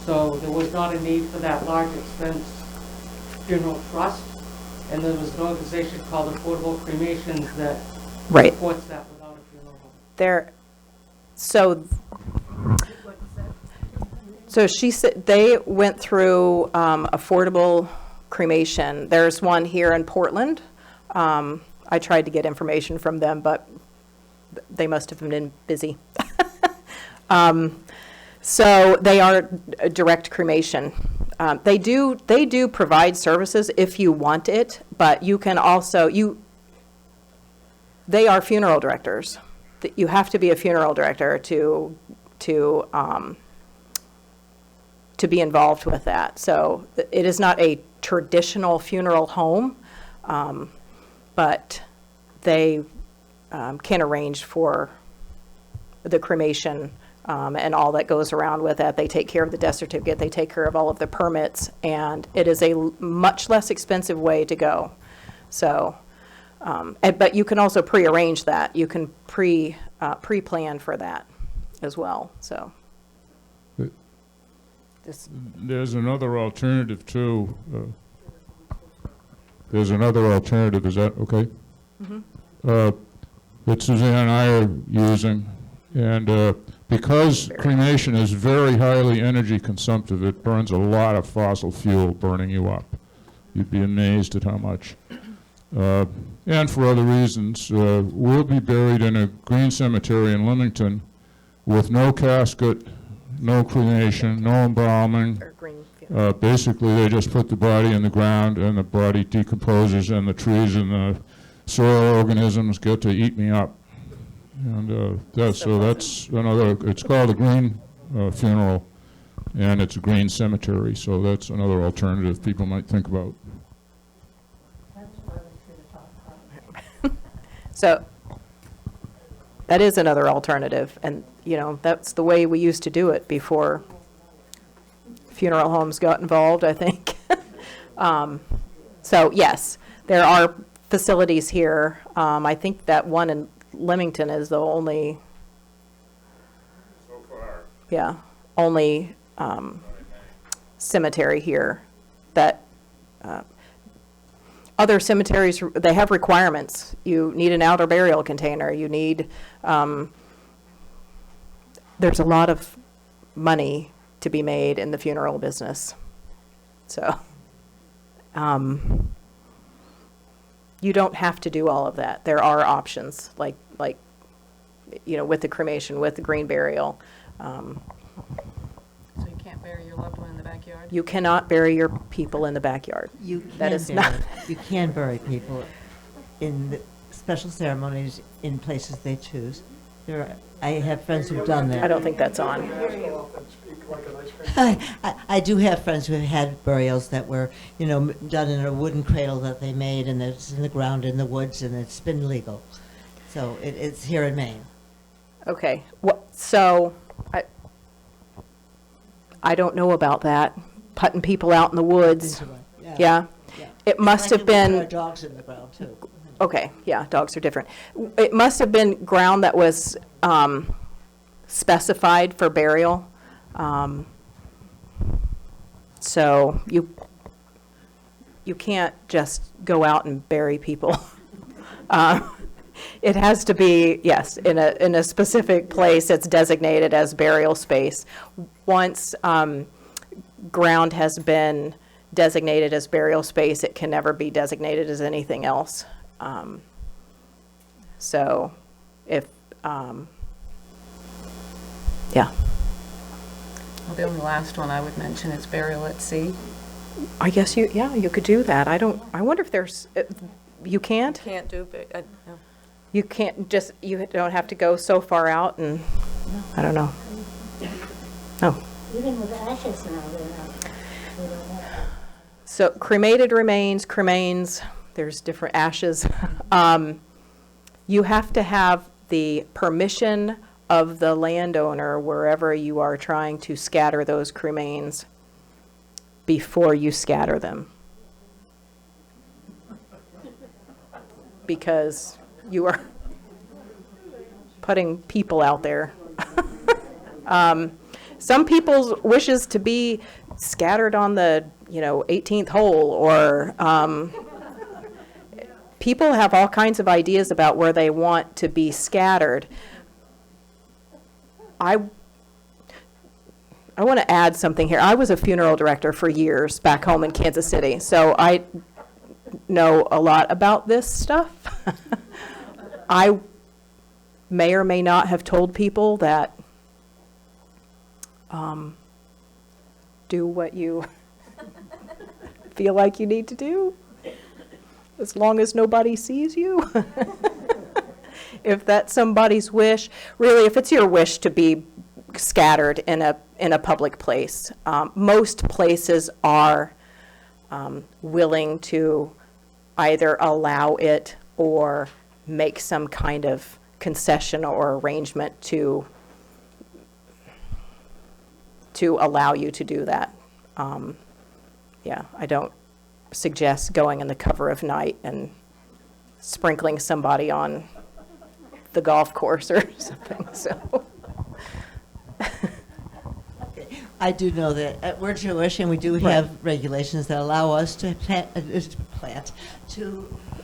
So there was not a need for that large expense funeral trust. And there was an organization called Affordable Cremations that supports that without a funeral home. So she said they went through affordable cremation. There's one here in Portland. I tried to get information from them, but they must have been busy. So they are a direct cremation. They do provide services if you want it, but you can also, they are funeral directors. You have to be a funeral director to be involved with that. So it is not a traditional funeral home, but they can arrange for the cremation and all that goes around with that. They take care of the death certificate, they take care of all of the permits, and it is a much less expensive way to go. So, but you can also pre-arrange that. You can pre-plan for that as well, so. There's another alternative too. There's another alternative, is that okay? that Suzanne and I are using. And because cremation is very highly energy consumptive, it burns a lot of fossil fuel, burning you up. You'd be amazed at how much. And for other reasons, we'll be buried in a green cemetery in Leamington with no casket, no cremation, no embalming. Basically, they just put the body in the ground, and the body decomposes, and the trees and the soil organisms get to eat me up. And that's another, it's called a green funeral, and it's a green cemetery, so that's another alternative people might think about. So that is another alternative, and, you know, that's the way we used to do it before funeral homes got involved, I think. So, yes, there are facilities here. I think that one in Leamington is the only, only cemetery here that, other cemeteries, they have requirements. You need an outer burial container. You need, there's a lot of money to be made in the funeral business. So, you don't have to do all of that. There are options, like, you know, with the cremation, with the green burial. So you can't bury your loved one in the backyard? You cannot bury your people in the backyard. You That can is bury, not. you can bury people in the special ceremonies in places they choose. I have friends who've done that. I don't think that's on. I do have friends who have had burials that were, you know, done in a wooden cradle that they made, and it's in the ground in the woods, and it's been legal. So it's here in Maine. Okay, so I don't know about that, putting people out in the woods. Yeah. It must have There been, are dogs in the ground, too. okay, yeah, dogs are different. It must have been ground that was specified for burial. So you can't just go out and bury people. It has to be, yes, in a specific place that's designated as burial space. Once ground has been designated as burial space, it can never be designated as anything else. So if, yeah. Well, the only last one I would mention is burial at sea. I guess you could do that. I wonder if there's, you can't? Can't do, no. You can't just, you don't have to go so far out and, I don't know. No. Even with ashes now, they're not. So cremated remains, cremains, there's different ashes. You have to have the permission of the landowner wherever you are trying to scatter those cremains before you scatter them. Because you are putting people out there. Some people's wishes to be scattered on the, 18th hole, or people have all kinds of ideas about where they want to be scattered. I want to add something here. I was a funeral director for years back home in Kansas City, so I know a lot about this stuff. I may or may not have told people that do what you feel like you need to do, as long as nobody sees you. If that's somebody's wish, really, if it's your wish to be scattered in a public place, most places are willing to either allow it or make some kind of concession or arrangement to allow you to do that. Yeah, I don't suggest going in the cover of night and sprinkling somebody on the golf course or something, so. I do know that we're Jewish, and we do have regulations that allow us to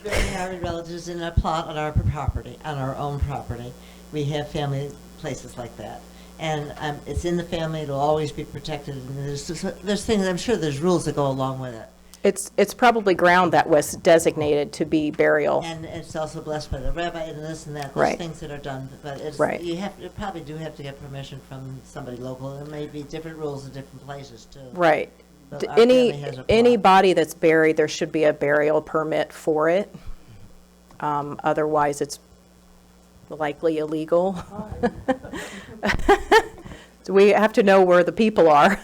Very relatives in a plot on our property, on our own property. We have family places like that. And it's in the family, it'll always be protected, and there's things, I'm sure there's rules that go along with it. It's probably ground that was designated to be burial. And it's also blessed by the rabbi and this and that. There's Right. things that are done, but it's, Right. you probably do have to get permission from somebody local. There may be different rules in different places too. Right. But our family has a plot. Any body that's buried, there should be a burial permit for it. Otherwise, it's likely illegal. So we have to know where the people are.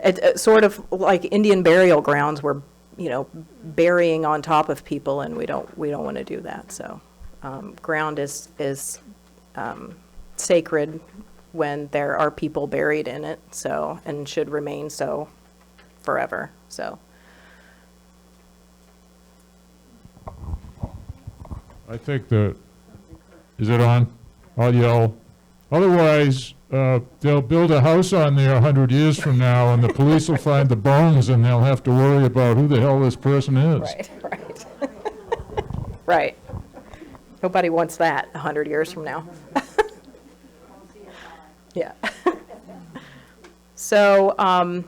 It's sort of like Indian burial grounds where, burying on top of people, and we don't want to do that. So ground is sacred when there are people buried in it, so, and should remain so forever, so. I think that, is it on? I'll yell. Otherwise, they'll build a house on there 100 years from now, and the police will find the bones, and they'll have to worry about who the hell this person is. Right. Right. Nobody wants that 100 years from now. Yeah. So,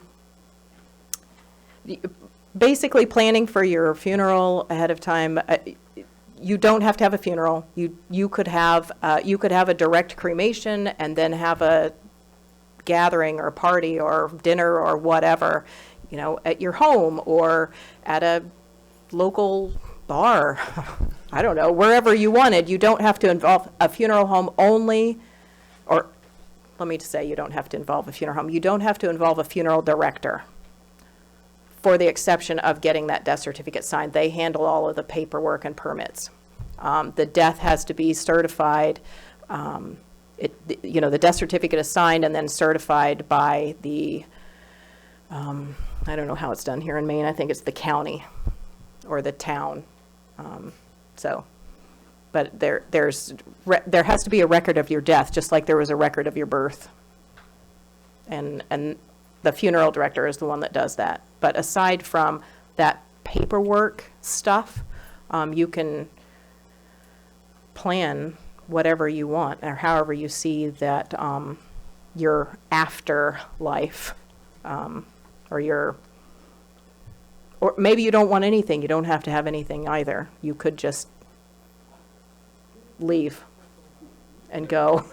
basically planning for your funeral ahead of time. You don't have to have a funeral. You could have a direct cremation and then have a gathering or party or dinner or whatever, at your home or at a local bar. I don't know, wherever you wanted. You don't have to involve a funeral home only, or let me just say, you don't have to involve a funeral home. You don't have to involve a funeral director, for the exception of getting that death certificate signed. They handle all of the paperwork and permits. The death has to be certified. The death certificate is signed and then certified by the, I don't know how it's done here in Maine. I think it's the county or the town. But there has to be a record of your death, just like there was a record of your birth. And the funeral director is the one that does that. But aside from that paperwork stuff, you can plan whatever you want or however you see that your afterlife or maybe you don't want anything. You don't have to have anything either. You could just leave and go.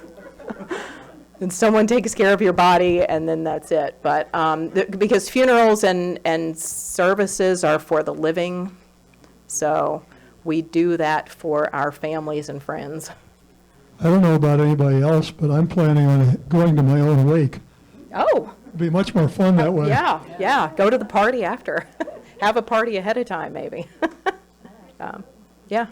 And someone takes care of your body, and then that's it. But because funerals and services are for the living, so we do that for our families and friends. I don't know about anybody else, but I'm planning on going to my own wake. Oh. It'd be much more fun that way. Yeah. Go to the party after. Have a party ahead of time, maybe. Yeah.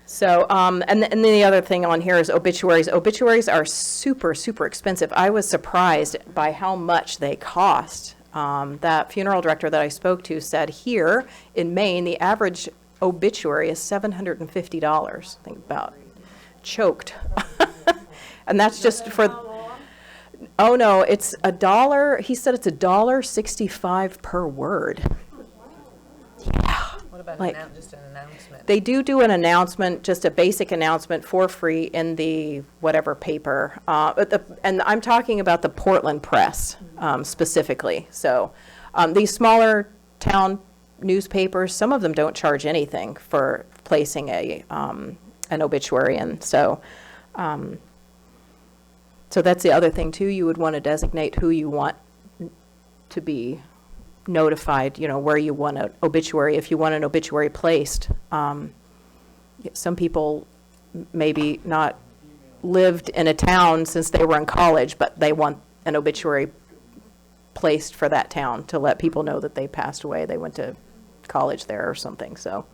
So, and then the other thing on here is obituaries. Obituaries are super, super expensive. I was surprised by how much they cost. That funeral director that I spoke to said here in Maine, the average obituary is $750. Think about choked. And that's just for, oh no, it's $1. He said it's $1.65 per word. Yeah. What about just an announcement? They do an announcement, just a basic announcement for free in the whatever paper. And I'm talking about the Portland Press specifically. So these smaller town newspapers, some of them don't charge anything for placing an obituary in. So that's the other thing too. You would want to designate who you want to be notified, where you want an obituary, if you want an obituary placed. Some people maybe not lived in a town since they were in college, but they want an obituary placed for that town to let people know that they passed away. They went to college there or something. So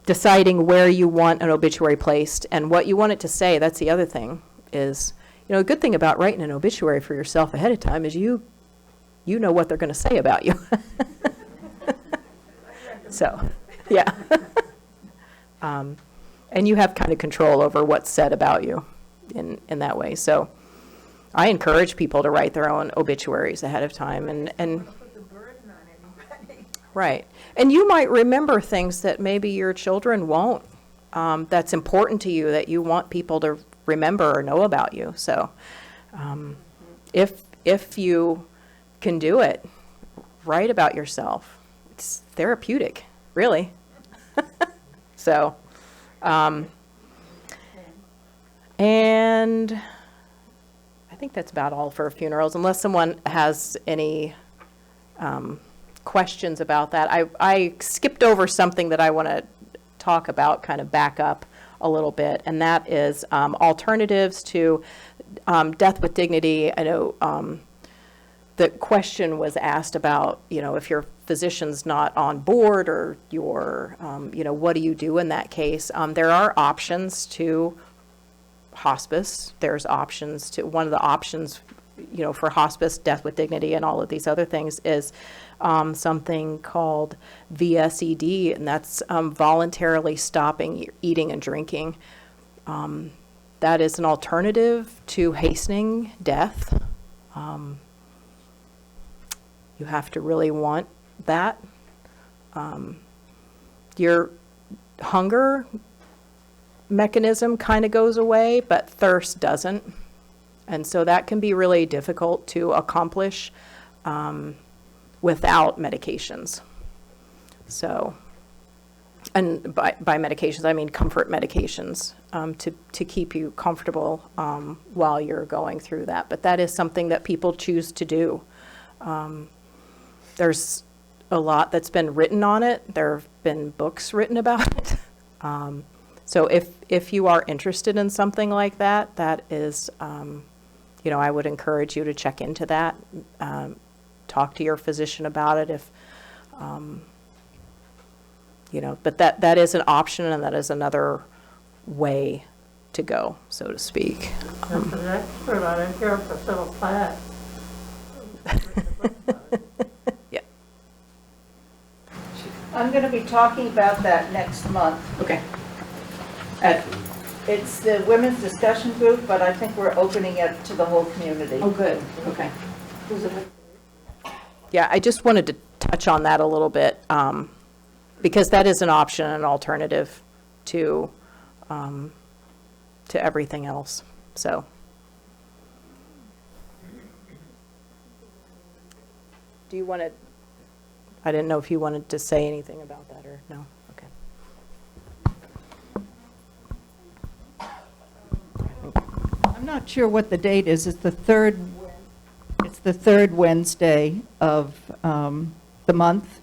deciding where you want an obituary placed and what you want it to say, that's the other thing is, a good thing about writing an obituary for yourself ahead of time is you know what they're going to say about you. So, yeah. And you have kind of control over what's said about you in that way. So I encourage people to write their own obituaries ahead of time. And Right. And you might remember things that maybe your children won't, that's important to you, that you want people to remember or know about you. So if you can do it, write about yourself. It's therapeutic, really. So, and I think that's about all for funerals, unless someone has any questions about that. I skipped over something that I want to talk about, kind of back up a little bit, and that is alternatives to death with dignity. I know the question was asked about, if your physician's not on board, or your, what do you do in that case? There are options to hospice. There's options to, one of the options, for hospice, death with dignity, and all of these other things is something called VSED, and that's voluntarily stopping eating and drinking. That is an alternative to hastening death. You have to really want that. Your hunger mechanism kind of goes away, but thirst doesn't. And so that can be really difficult to accomplish without medications. So, and by medications, I mean comfort medications to keep you comfortable while you're going through that. But that is something that people choose to do. There's a lot that's been written on it. There have been books written about it. So if you are interested in something like that, that is, I would encourage you to check into that. Talk to your physician about it if, but that is an option, and that is another way to go, so to speak. That's an expert on it here for civil class. Yeah. I'm going to be talking about that next month. Okay. It's the women's discussion group, but I think we're opening it to the whole community. Oh, good. Okay. Yeah, I just wanted to touch on that a little bit, because that is an option, an alternative to everything else. So, do you want to? I didn't know if you wanted to say anything about that or no. Okay. I'm not sure what the date is. It's the third Wednesday of the month,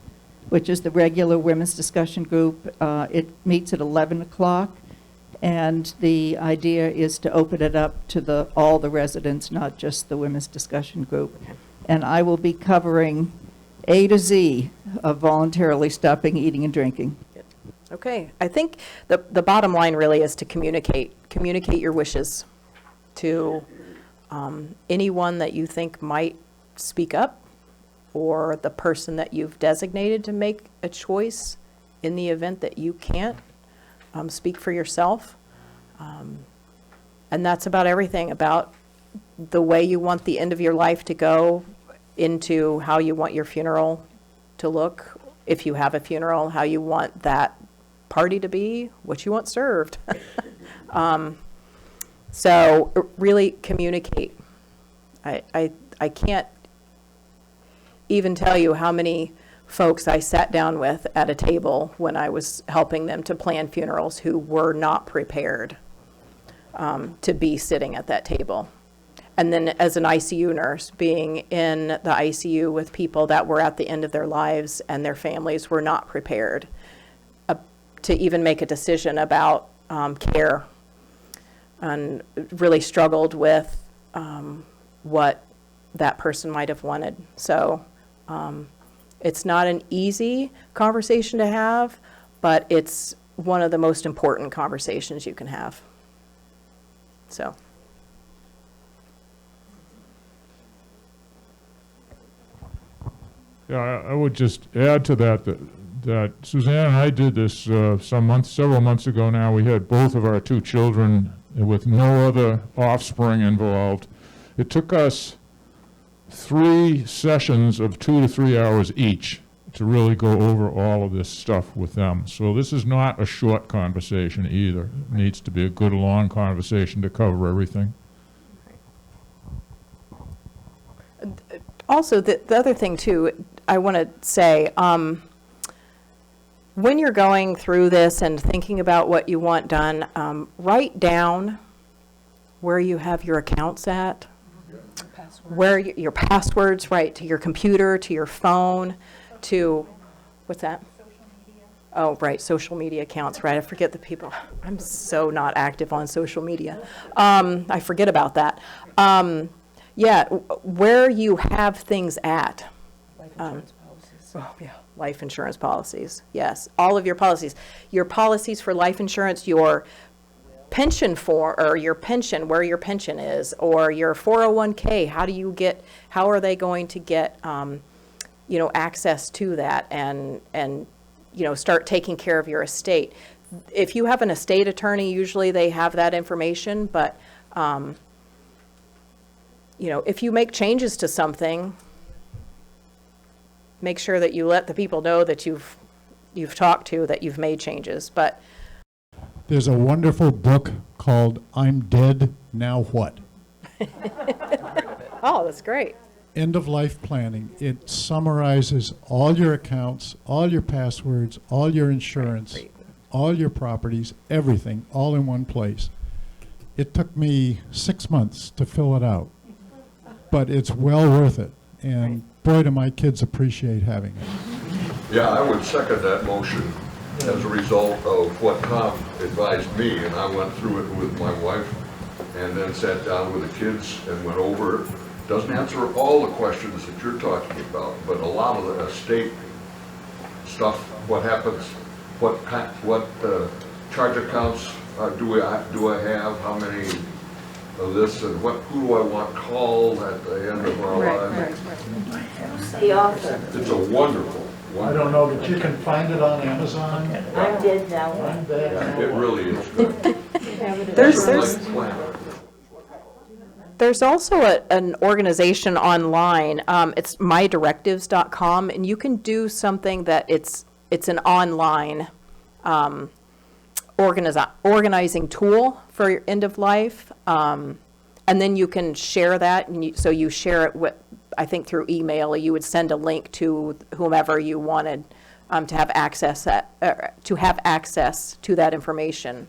which is the regular women's discussion group. It meets at 11 o'clock, and the idea is to open it up to all the residents, not just the women's discussion group. And I will be covering A to Z of voluntarily stopping eating and drinking. Okay. I think the bottom line really is to communicate your wishes to anyone that you think might speak up, or the person that you've designated to make a choice in the event that you can't speak for yourself. And that's about everything, about the way you want the end of your life to go, into how you want your funeral to look, if you have a funeral, how you want that party to be, what you want served. So really communicate. I can't even tell you how many folks I sat down with at a table when I was helping them to plan funerals who were not prepared to be sitting at that table. And then as an ICU nurse, being in the ICU with people that were at the end of their lives and their families were not prepared to even make a decision about care, and really struggled with what that person might have wanted. So it's not an easy conversation to have, but it's one of the most important conversations you can have. So. Yeah, I would just add to that Suzanne and I did this several months ago now. We had both of our two children with no other offspring involved. It took us 3 sessions of 2 to 3 hours each, to really go over all of this stuff with them. So this is not a short conversation either. It needs to be a good, long conversation to cover everything. Also, the other thing too, I want to say, when you're going through this and thinking about what you want done, write down where you have your accounts at, where your passwords, right, to your computer, to your phone, to, what's that? Oh, right, social media accounts, right, I forget the people. I'm so not active on social media. I forget about that. Yeah, where you have things at. Life insurance policies. Oh, yeah, life insurance policies, yes, all of your policies. Your policies for life insurance, your pension or your pension, where your pension is, or your 401k, how are they going to get, access to that and, start taking care of your estate. If you have an estate attorney, usually they have that information, but, if you make changes to something, make sure that you let the people know that you've talked to, that you've made changes, but. There's a wonderful book called I'm Dead, Now What? Oh, that's great. End of life planning. It summarizes all your accounts, all your passwords, all your insurance, all your properties, everything, all in one place. It took me 6 months to fill it out, but it's well worth it. And boy, do my kids appreciate having it. Yeah, I would second that motion as a result of what Tom advised me, and I went through it with my wife and then sat down with the kids and went over it. Doesn't answer all the questions that you're talking about, but a lot of the estate stuff, what happens, what charge accounts do I have, how many of this, and who do I want called at the end of our lives. The author. It's a wonderful. I don't know, but you can find it on Amazon. I'm dead now. I'm dead. Yeah, it really is good. There's also an organization online, it's mydirectives.com, and you can do something that it's an online organizing tool for your end of life, and then you can share that, and so you share it with, I think through email, you would send a link to whomever you wanted to have access to that information.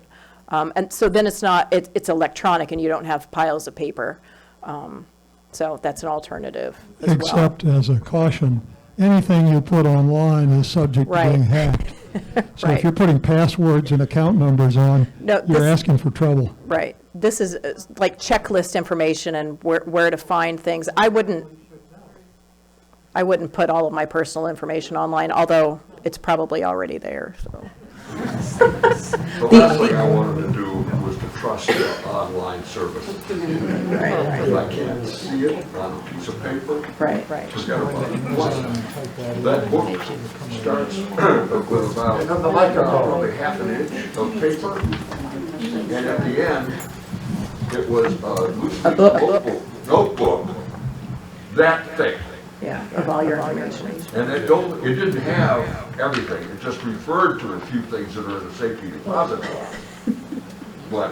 And so then it's electronic and you don't have piles of paper. So that's an alternative as well. Except as a caution, anything you put online is subject to being hacked. So if you're putting passwords and account numbers on, you're asking for trouble. Right. This is like checklist information and where to find things. I wouldn't put all of my personal information online, although it's probably already there, so. The last thing I wanted to do was to trust the online services. If I can't see it on a piece of paper, right. forget about it. That book starts with about probably half an inch of paper, and at the end, it was a notebook, that thick. Yeah, of all your information. And it didn't have everything. It just referred to a few things that are in the safety deposit box. But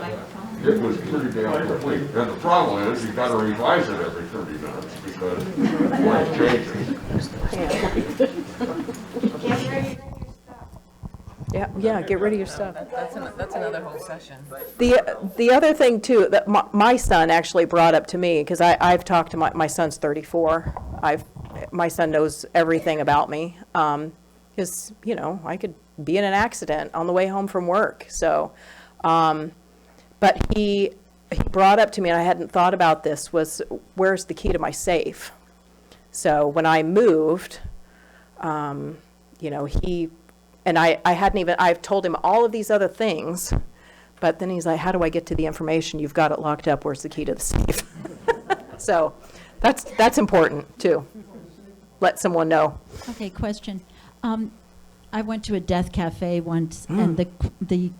it was pretty damn complete. And the problem is you got to revise it every 30 minutes because life changes. Yeah, get rid of your stuff. That's another whole session. The other thing too, that my son actually brought up to me, because I've talked to my son's 34. My son knows everything about me, because, I could be in an accident on the way home from work. So, but he brought up to me, and I hadn't thought about this, was where's the key to my safe? So when I moved, I've told him all of these other things, but then he's like, how do I get to the information? You've got it locked up. Where's the key to the safe? So that's important too. Let someone know. Okay, question. I went to a death cafe once, and the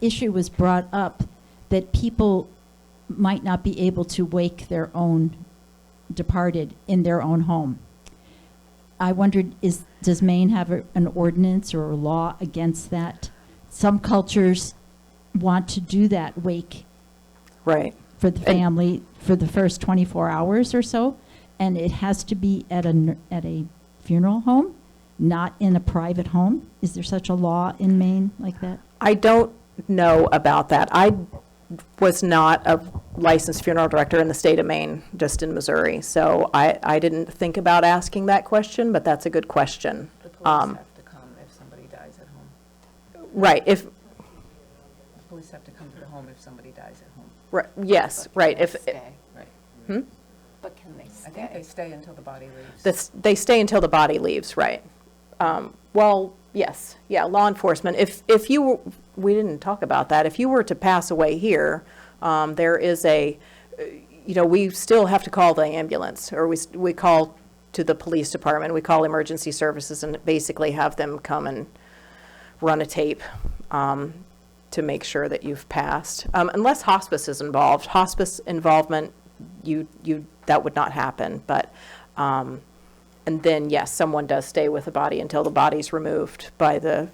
issue was brought up that people might not be able to wake their own departed in their own home. I wondered, does Maine have an ordinance or a law against that? Some cultures want to do that wake Right. for the family for the first 24 hours or so, and it has to be at a funeral home, not in a private home. Is there such a law in Maine like that? I don't know about that. I was not a licensed funeral director in the state of Maine, just in Missouri. So I didn't think about asking that question, but that's a good question. The police have to come if somebody dies at home. Right, if, The police have to come to the home if somebody dies at home. right, yes, right, if, Stay, right. hmm? But can they stay? I think they stay until the body leaves. They stay until the body leaves, right. Well, yes, yeah, law enforcement, if you, we didn't talk about that, if you were to pass away here, there is we still have to call the ambulance, or we call to the police department, we call emergency services and basically have them come and run a tape to make sure that you've passed. Unless hospice is involved. Hospice involvement, that would not happen, but, and then, yes, someone does stay with the body until the body's removed by the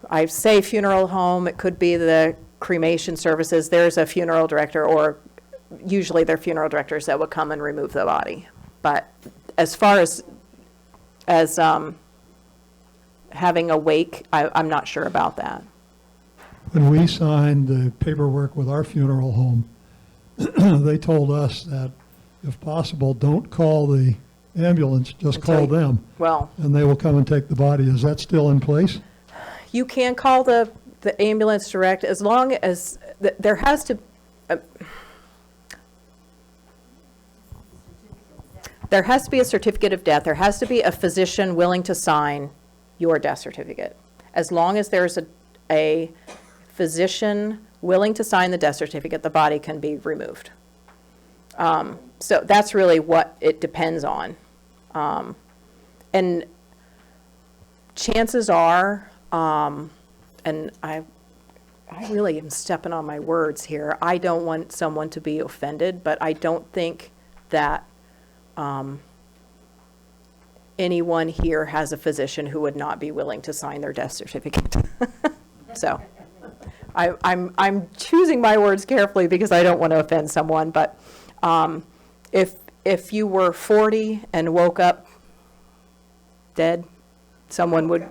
I say funeral home, it could be the cremation services. There's a funeral director, or usually they're funeral directors that would come and remove the body. But as far as having a wake, I'm not sure about that. When we signed the paperwork with our funeral home, they told us that if possible, don't call the ambulance, just call them. Well, and they will come and take the body. Is that still in place? you can call the ambulance direct as long as there has to be a certificate of death. There has to be a physician willing to sign your death certificate. As long as there's a physician willing to sign the death certificate, the body can be removed. So that's really what it depends on. And chances are, and I really am stepping on my words here, I don't want someone to be offended, but I don't think that anyone here has a physician who would not be willing to sign their death certificate. So I'm choosing my words carefully because I don't want to offend someone, but if you were 40 and woke up dead, someone would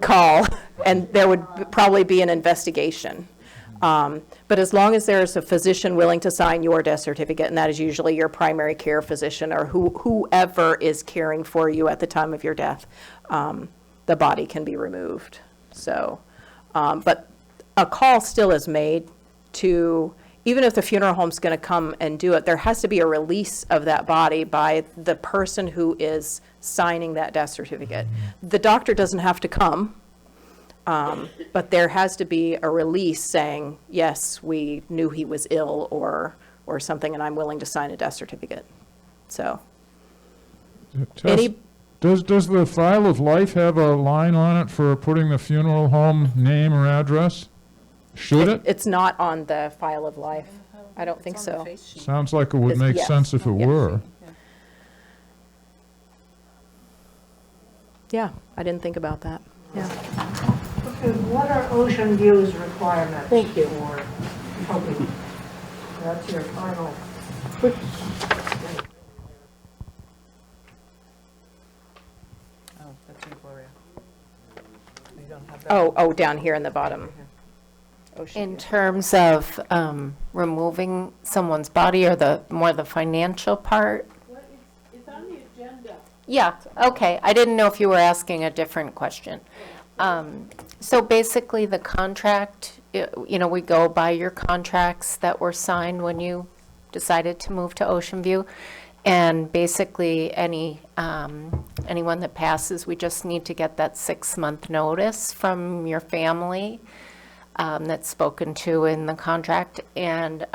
call, and there would probably be an investigation. But as long as there's a physician willing to sign your death certificate, and that is usually your primary care physician or whoever is caring for you at the time of your death, the body can be removed. So, but a call still is made to, even if the funeral home's going to come and do it, there has to be a release of that body by the person who is signing that death certificate. The doctor doesn't have to come, but there has to be a release saying, yes, we knew he was ill or something, and I'm willing to sign a death certificate. So, Does the file of life have a line on it for putting the funeral home name or address? Should it? It's not on the file of life. I don't think so. Sounds like it would make Yes. sense if it were. Yeah, I didn't think about that. Yeah. Okay, what are OceanView's requirements? Thank you. For helping? That's your final. Oh, that's you, Gloria. You don't have that. Oh, down here in the bottom. In terms of removing someone's body, or the financial part? It's on the agenda. Yeah, okay. I didn't know if you were asking a different question. So basically, the contract, we go by your contracts that were signed when you decided to move to OceanView. And basically, anyone that passes, we just need to get that 6-month notice from your family that's spoken to in the contract, and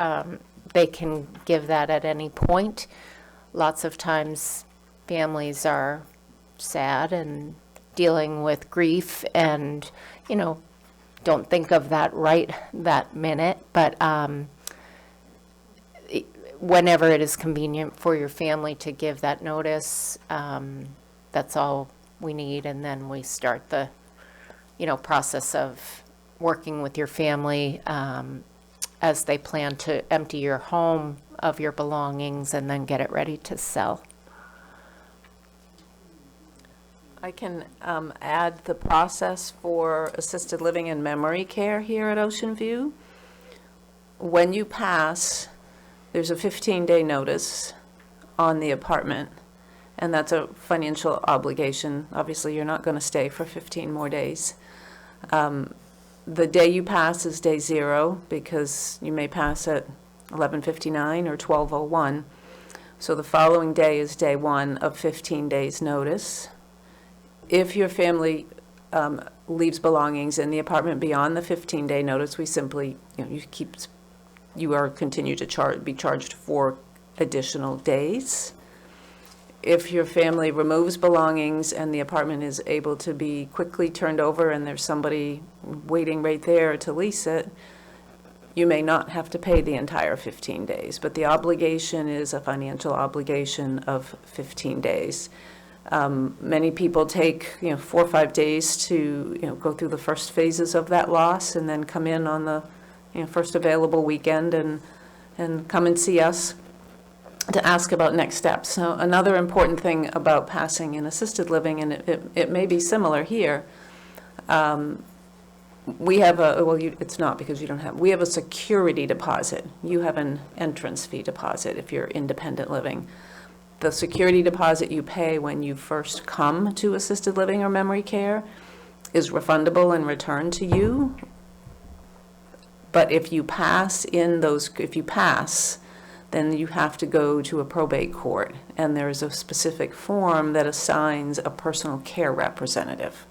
they can give that at any point. Lots of times, families are sad and dealing with grief and, don't think of that right that minute, but whenever it is convenient for your family to give that notice, that's all we need, and then we start the, process of working with your family as they plan to empty your home of your belongings and then get it ready to sell. I can add the process for assisted living and memory care here at OceanView. When you pass, there's a 15-day notice on the apartment, and that's a financial obligation. Obviously, you're not going to stay for 15 more days. The day you pass is day 0, because you may pass at 11:59 or 12:01. So the following day is day 1 of 15 days notice. If your family leaves belongings in the apartment beyond the 15-day notice, we simply, you are continue to be charged for additional days. If your family removes belongings and the apartment is able to be quickly turned over and there's somebody waiting right there to lease it, you may not have to pay the entire 15 days, but the obligation is a financial obligation of 15 days. Many people take 4 or 5 days to go through the first phases of that loss, and then come in on the first available weekend and come and see us to ask about next steps. So another important thing about passing in assisted living, and it may be similar here, we have it's not, because you don't have, we have a security deposit. You have an entrance fee deposit if you're independent living. The security deposit you pay when you first come to assisted living or memory care is refundable and returned to you. But if you pass, then you have to go to a probate court, and there is a specific form that assigns a personal care representative.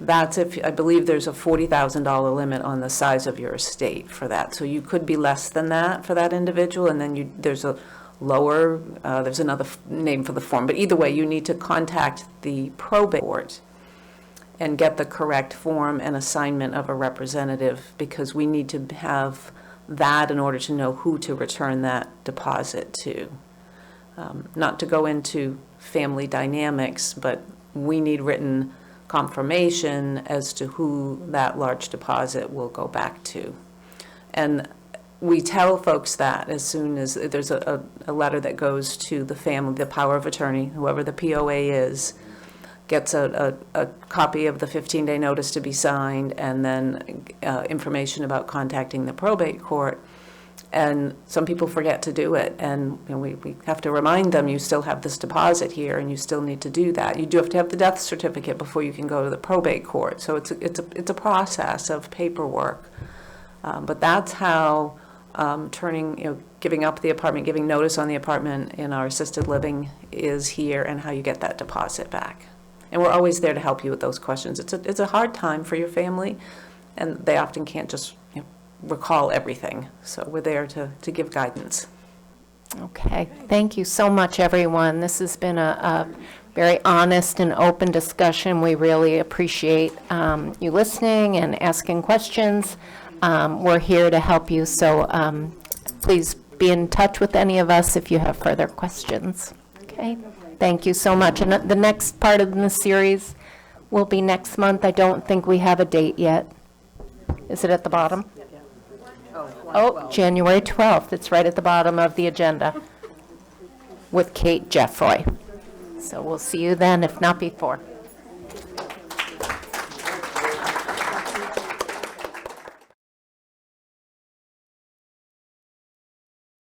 That's I believe there's a $40,000 limit on the size of your estate for that. So you could be less than that for that individual, and then there's a lower, there's another name for the form. But either way, you need to contact the probate court and get the correct form and assignment of a representative, because we need to have that in order to know who to return that deposit to. Not to go into family dynamics, but we need written confirmation as to who that large deposit will go back to. And we tell folks that as soon as there's a letter that goes to the family, the power of attorney, whoever the POA is, gets a copy of the 15-day notice to be signed, and then information about contacting the probate court. And some people forget to do it, and we have to remind them, you still have this deposit here, and you still need to do that. You do have to have the death certificate before you can go to the probate court. So it's a process of paperwork. But that's how giving up the apartment, giving notice on the apartment in our assisted living is here, and how you get that deposit back. And we're always there to help you with those questions. It's a hard time for your family, and they often can't just recall everything. So we're there to give guidance. Okay, thank you so much, everyone. This has been a very honest and open discussion. We really appreciate you listening and asking questions. We're here to help you, so please be in touch with any of us if you have further questions. Okay, thank you so much. And the next part of the series will be next month. I don't think we have a date yet. Is it at the bottom? Oh, January 12th. It's right at the bottom of the agenda with Kate Jeffroy. So we'll see you then, if not before.